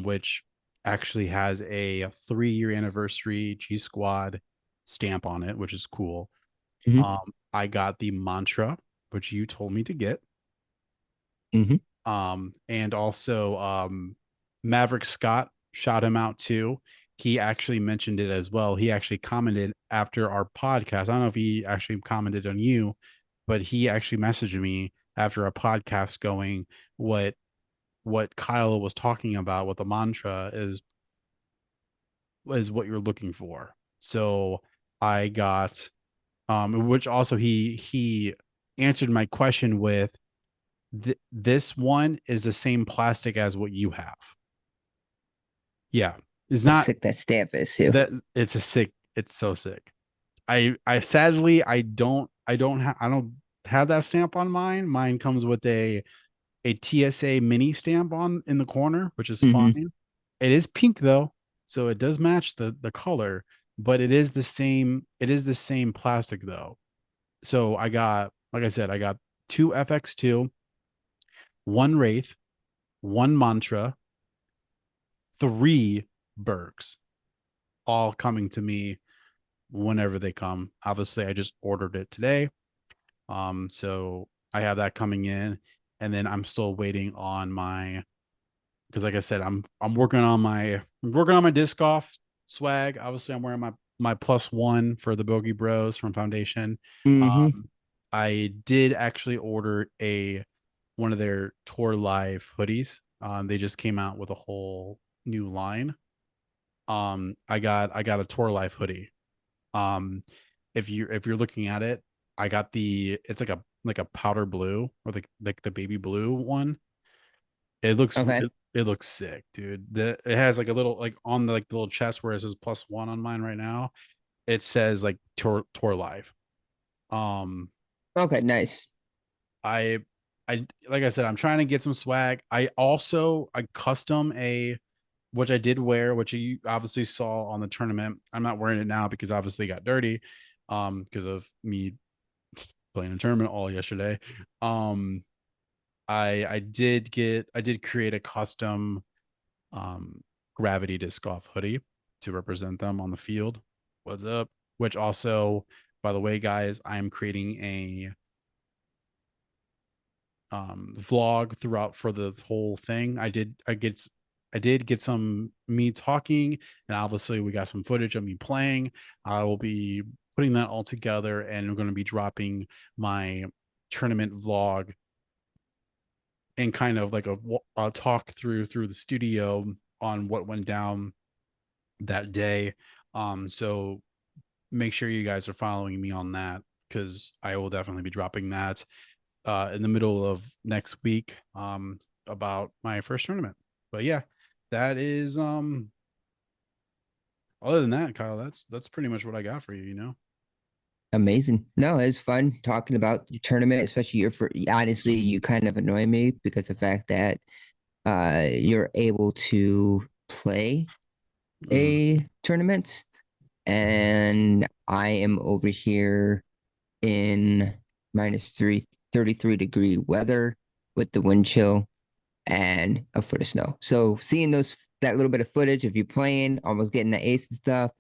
which actually has a 3-year anniversary G Squad stamp on it, which is cool. Mhm. I got the Mantra, which you told me to get. Mhm. And also Maverick Scott shot him out too. he actually mentioned it as well. He actually commented after our podcast. I don't know if he actually commented on you, but he actually messaged me after a podcast going, what Kyle was talking about, what the mantra is what you're looking for. So I got which also he answered my question with this one is the same plastic as what you have. Yeah. It's How not sick that stamp is too. that it's so sick. I sadly I don't have that stamp on mine. Mine comes with a TSA mini stamp on in the corner, which is Mhm. fine. It is pink though, so it does match the color, but it is the same plastic though. So I got, like I said, I got two FX2, one Wraith, one Mantra, three Bergs, all coming to me whenever they come. Obviously, I just ordered it today. So I have that coming in, and then I'm still waiting on my, because like I said, I'm working on my disc golf swag. Obviously, I'm wearing my +1 for the Bogey Bros from Foundation. Mhm. Um, I did actually order a one of their Tour Live hoodies. They just came out with a whole new line. I got a Tour Life hoodie. Um, if you're looking at it, I got it's like a powder blue or like the baby blue one. Okay. It looks sick, dude. It has like a little like on the like the little chest where it says +1 on mine right now. It says like Tour Live. Um, Okay. Nice. I I like I said, I'm trying to get some swag. I custom a which I did wear, which you obviously saw on the tournament. I'm not wearing it now because obviously it got dirty, because of me playing a tournament all yesterday. Um, I did create a custom um gravity disc golf hoodie to represent them on the field. What's up? Which also, by the way, guys, I'm creating a vlog throughout for the whole thing. I did get some me talking, and obviously we got some footage of me playing. I will be putting that all together, and I'm going to be dropping my tournament vlog and kind of like a talk through the studio on what went down that day. So make sure you guys are following me on that because I will definitely be dropping that in the middle of next week about my first tournament. But yeah, that is other than that, Kyle, that's pretty much what I got for you, you know. Amazing. No, it's fun talking about your tournament, especially your for honestly, you kind of annoy me because the fact that you're able to play Mm, a tournament and I am over here in -33 weather with the wind chill and a foot of snow. So seeing that little bit of footage of you playing, almost getting the ace and stuff,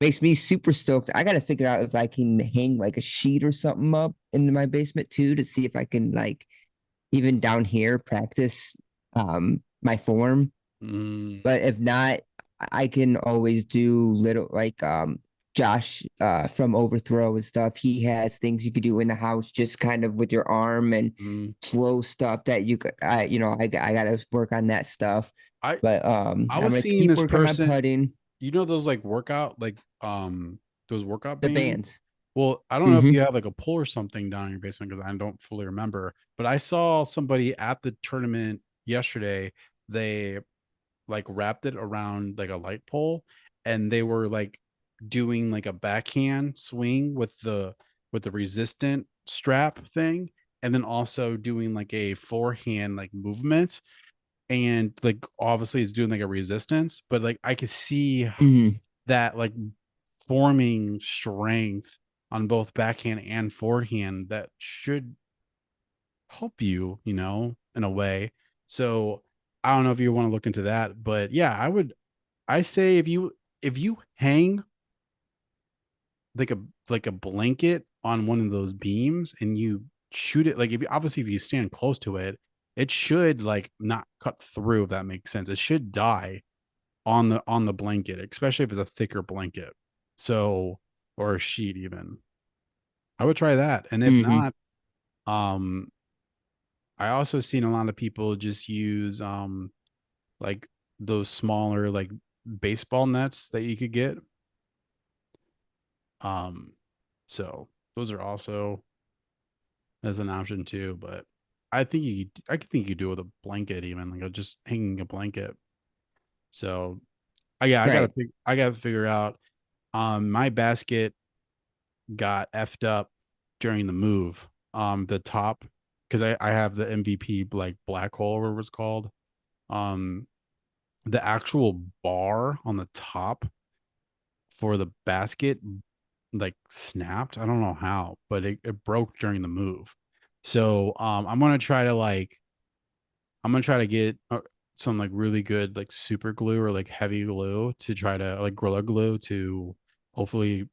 makes me super stoked. I gotta figure out if I can hang like a sheet or something up in my basement too to see if I can like even down here practice my form. mm, But if not, I can always do little like Josh from Overthrow and stuff. He has things you could do in the house just kind of with your arm and mm. slow stuff that you could I gotta work on that stuff. I But I I'm was gonna seeing keep this working on my person, putting you know, those like workout those workout the bands. bands. Well, I don't know if Mm-hmm. you have like a pull or something down in your basement because I don't fully remember. But I saw somebody at the tournament yesterday. They like wrapped it around like a light pole, and they were like doing like a backhand swing with the resistant strap thing, and then also doing like a forehand like movement, and like obviously it's doing like a resistance, but like I could see Mm-hmm. that like forming strength on both backhand and forehand that should help you, you know, in a way. So I don't know if you want to look into that, but yeah, I say if you hang like a blanket on one of those beams and you shoot it, like if you obviously if you stand close to it, it should like not cut through, if that makes sense. It should die on the blanket, especially if it's a thicker blanket. So, or a sheet even. I would try that. And if Hmm. not, um I also seen a lot of people just use like those smaller like baseball nets that you could get. Um so those are also as an option too, but I could think you could do it with a blanket even like just hanging a blanket. So yeah, Right. I gotta figure out my basket got effed up during the move. The top because I have the MVP like black hole or whatever it's called. Um the actual bar on the top for the basket like snapped. I don't know how, but it broke during the move. So I'm gonna try to get some like really good like super glue or like heavy glue to try to like Gorilla Glue to hopefully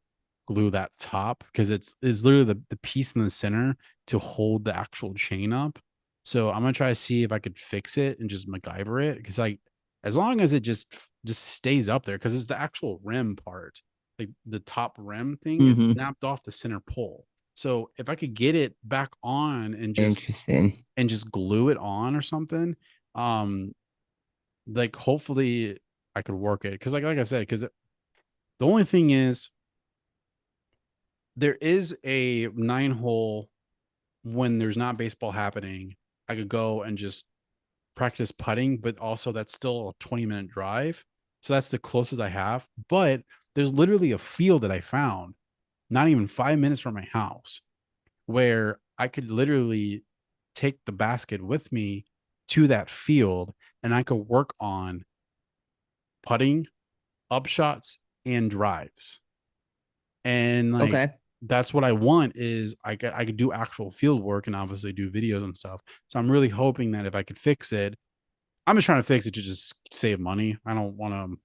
glue that top because it's literally the piece in the center to hold the actual chain up. So I'm gonna try to see if I could fix it and just MacGyver it because like as long as it just stays up there because it's the actual rim part, like the top rim thing, it's Hmm. snapped off the center pole. So if I could get it back on Interesting. and just glue it on or something, um, like hopefully I could work it because like I said, because the only thing is there is a 9 hole when there's not baseball happening. I could go and just practice putting, but also that's still a 20-minute drive. So that's the closest I have. But there's literally a field that I found not even 5 minutes from my house where I could literally take the basket with me to that field and I could work on putting, upshots, and drives. And like Okay. that's what I want is I could do actual field work and obviously do videos and stuff. So I'm really hoping that if I could fix it, I'm just trying to fix it to just save money. I don't want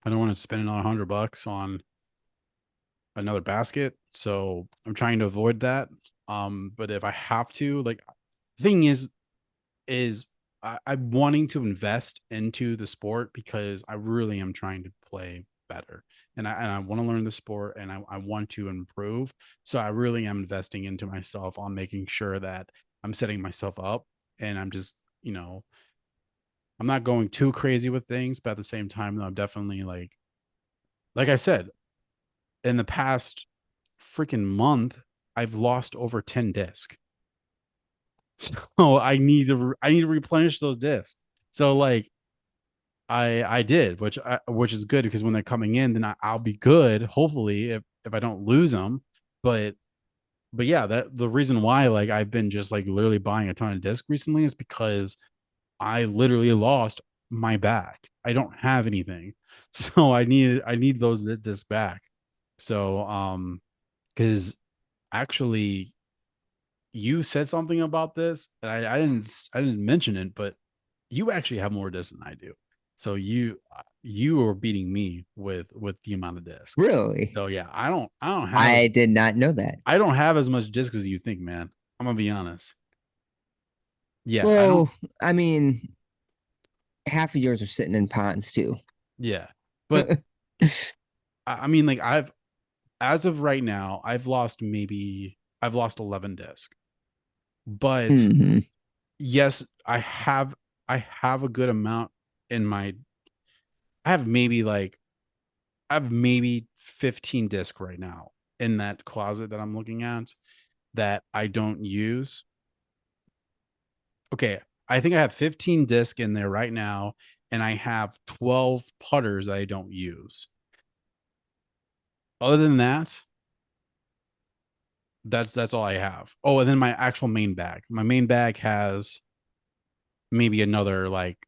to spend another $100 on another basket. So I'm trying to avoid that. But if I have to, like the thing is I'm wanting to invest into the sport because I really am trying to play better and I want to learn the sport and I want to improve. So I really am investing into myself on making sure that I'm setting myself up and I'm just, I'm not going too crazy with things, but at the same time, I'm definitely like I said, in the past freaking month, I've lost over 10 discs. So I need to replenish those discs. So like I did, which is good because when they're coming in, then I'll be good. Hopefully, if I don't lose them, but yeah, that the reason why like I've been just like literally buying a ton of discs recently is because I literally lost my back. I don't have anything, so I need those discs back. So because actually you said something about this, and I didn't mention it, but you actually have more discs than I do. So you are beating me with the amount of discs. Really? So yeah, I did not know that. I don't have as much discs as you think, man. I'm gonna be honest. Yeah, I don't. Well, I mean, half of yours are sitting in ponds too. Yeah, but I mean, like as of right now, I've lost 11 discs. But Hmm. yes, I have a good amount in my I have maybe like I have maybe 15 disc right now in that closet that I'm looking at that I don't use. Okay, I think I have 15 disc in there right now and I have 12 putters I don't use. Other than that, that's all I have. Oh, and then my actual main bag. My main bag has maybe another like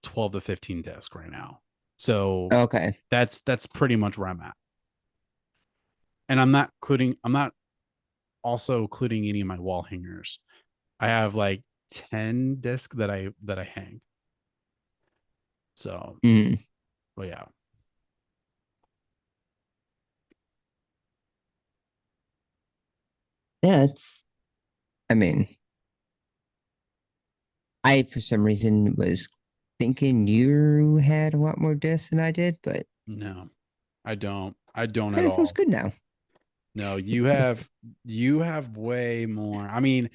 12 to 15 disc right now. So Okay. that's pretty much where I'm at. And I'm not also including any of my wall hangers. I have like 10 disc that I hang. So, Mm. but yeah. Yeah, I mean, I, for some reason, was thinking you had a lot more discs than I did, but No, I don't. I don't at kind of feels all. good now. No, you have way more. I mean,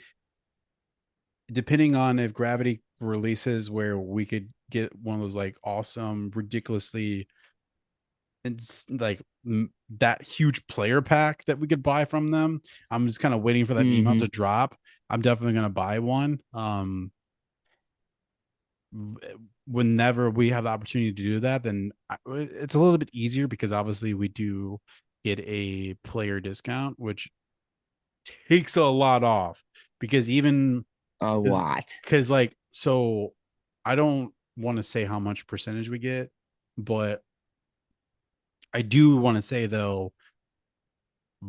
depending on if Gravity releases where we could get one of those like awesome, ridiculously it's like that huge player pack that we could buy from them. I'm just kind of waiting for that email Hmm. to drop. I'm definitely gonna buy one. Whenever we have the opportunity to do that, then it's a little bit easier because obviously we do get a player discount, which takes a lot off because even A lot. because like so I don't want to say how much percentage we get, but I do want to say though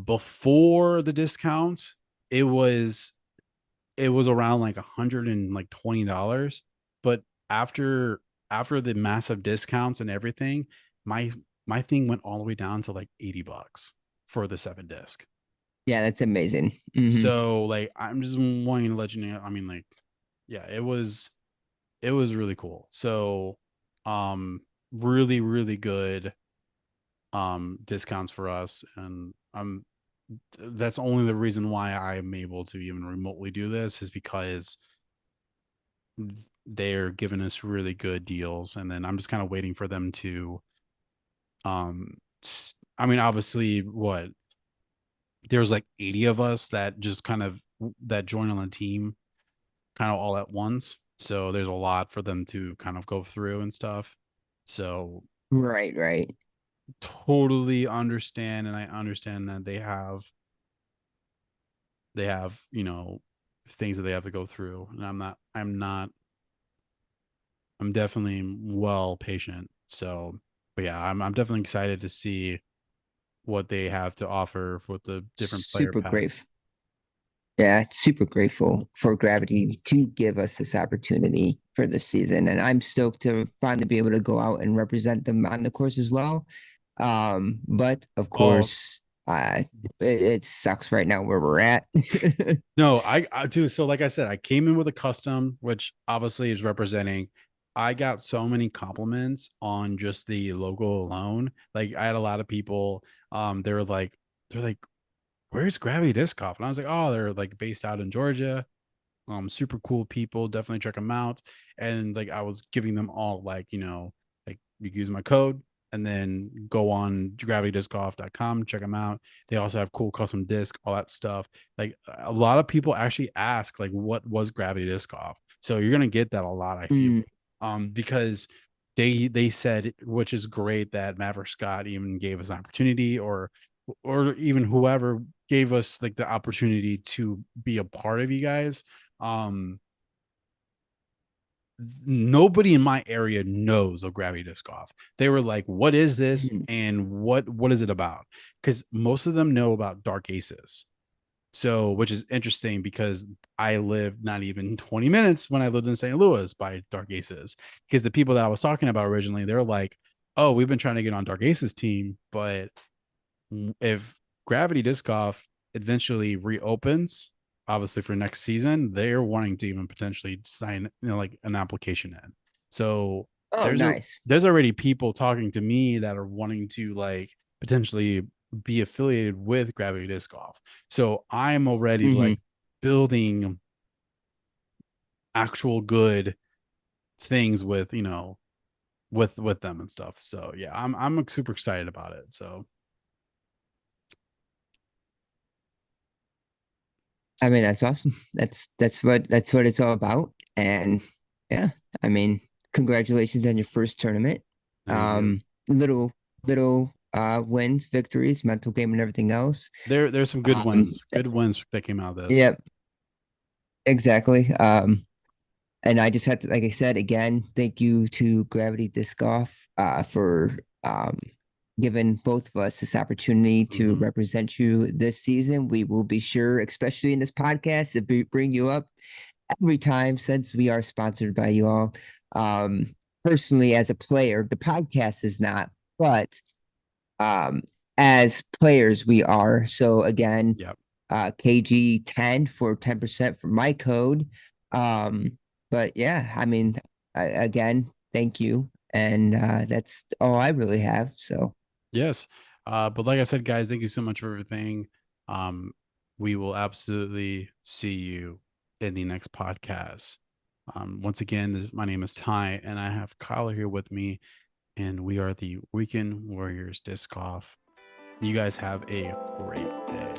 before the discount, it was it was around like $120. But after after the massive discounts and everything, my my thing went all the way down to like $80 for the 7 disc. Yeah, that's amazing. Hmm. So like I'm just wanting to let you know. I mean, like, yeah, it was really cool. So really, really good discounts for us. And that's only the reason why I'm able to even remotely do this is because they're giving us really good deals, and then I'm just kind of waiting for them to I mean, obviously what there's like 80 of us that just kind of that join on the team kind of all at once, so there's a lot for them to kind of go through and stuff. So Right, right. totally understand, and I understand that they have things that they have to go through, and I'm definitely well patient. So but yeah, I'm definitely excited to see what they have to offer with the different player Super packs. grateful. Yeah, super grateful for Gravity to give us this opportunity for this season. And I'm stoked to finally be able to go out and represent them on the course as well. But of Oh course, it sucks right now where we're at. no, I do. So like I said, I came in with a custom, which obviously is representing. I got so many compliments on just the logo alone. Like I had a lot of people, they're like, where's Gravity Disc Golf? And I was like, oh, they're like based out in Georgia. Super cool people. Definitely check them out. And like I was giving them all like, like you can use my code and then go on gravitydiscgolf.com, check them out. They also have cool custom disc, all that stuff. Like a lot of people actually ask, like, what was Gravity Disc Golf? So you're gonna get that a lot, I feel. Mm, Because they said, which is great that Maverick Scott even gave us an opportunity, or even whoever gave us like the opportunity to be a part of you guys. um Nobody in my area knows of Gravity Disc Golf. They were like, what is this mm, and what is it about? Because most of them know about Dark Aces. So which is interesting because I lived not even 20 minutes when I lived in St. Louis by Dark Aces. Because the people that I was talking about originally, they're like, oh, we've been trying to get on Dark Aces team, but if Gravity Disc Golf eventually reopens, obviously for next season, they're wanting to even potentially sign, like an application in. So oh, nice. there's already people talking to me that are wanting to like potentially be affiliated with Gravity Disc Golf. So I'm already Hmm. like building actual good things with with them and stuff. So yeah, I'm super excited about it. So I mean, that's awesome. That's what it's all about. And yeah, I mean, congratulations on your first tournament. thank you. Little little wins, victories, mental game, and everything else. There's some Um, good wins that came out of this. yeah, exactly. And I just had to, like I said, again, thank you to Gravity Disc Golf for giving both of us this opportunity to Mhm. represent you this season. We will be sure, especially in this podcast, to bring you up every time since we are sponsored by you all. Personally, as a player, the podcast is not, but um, as players, we are. So again, Yep. KG10 for 10% for my code. Um, but yeah, I mean, again, thank you. And that's all I really have. So Yes. But like I said, guys, thank you so much for everything. We will absolutely see you in the next podcast. Once again, my name is Ty, and I have Kyle here with me, and we are the Weekend Warriors Disc Golf. You guys have a great day.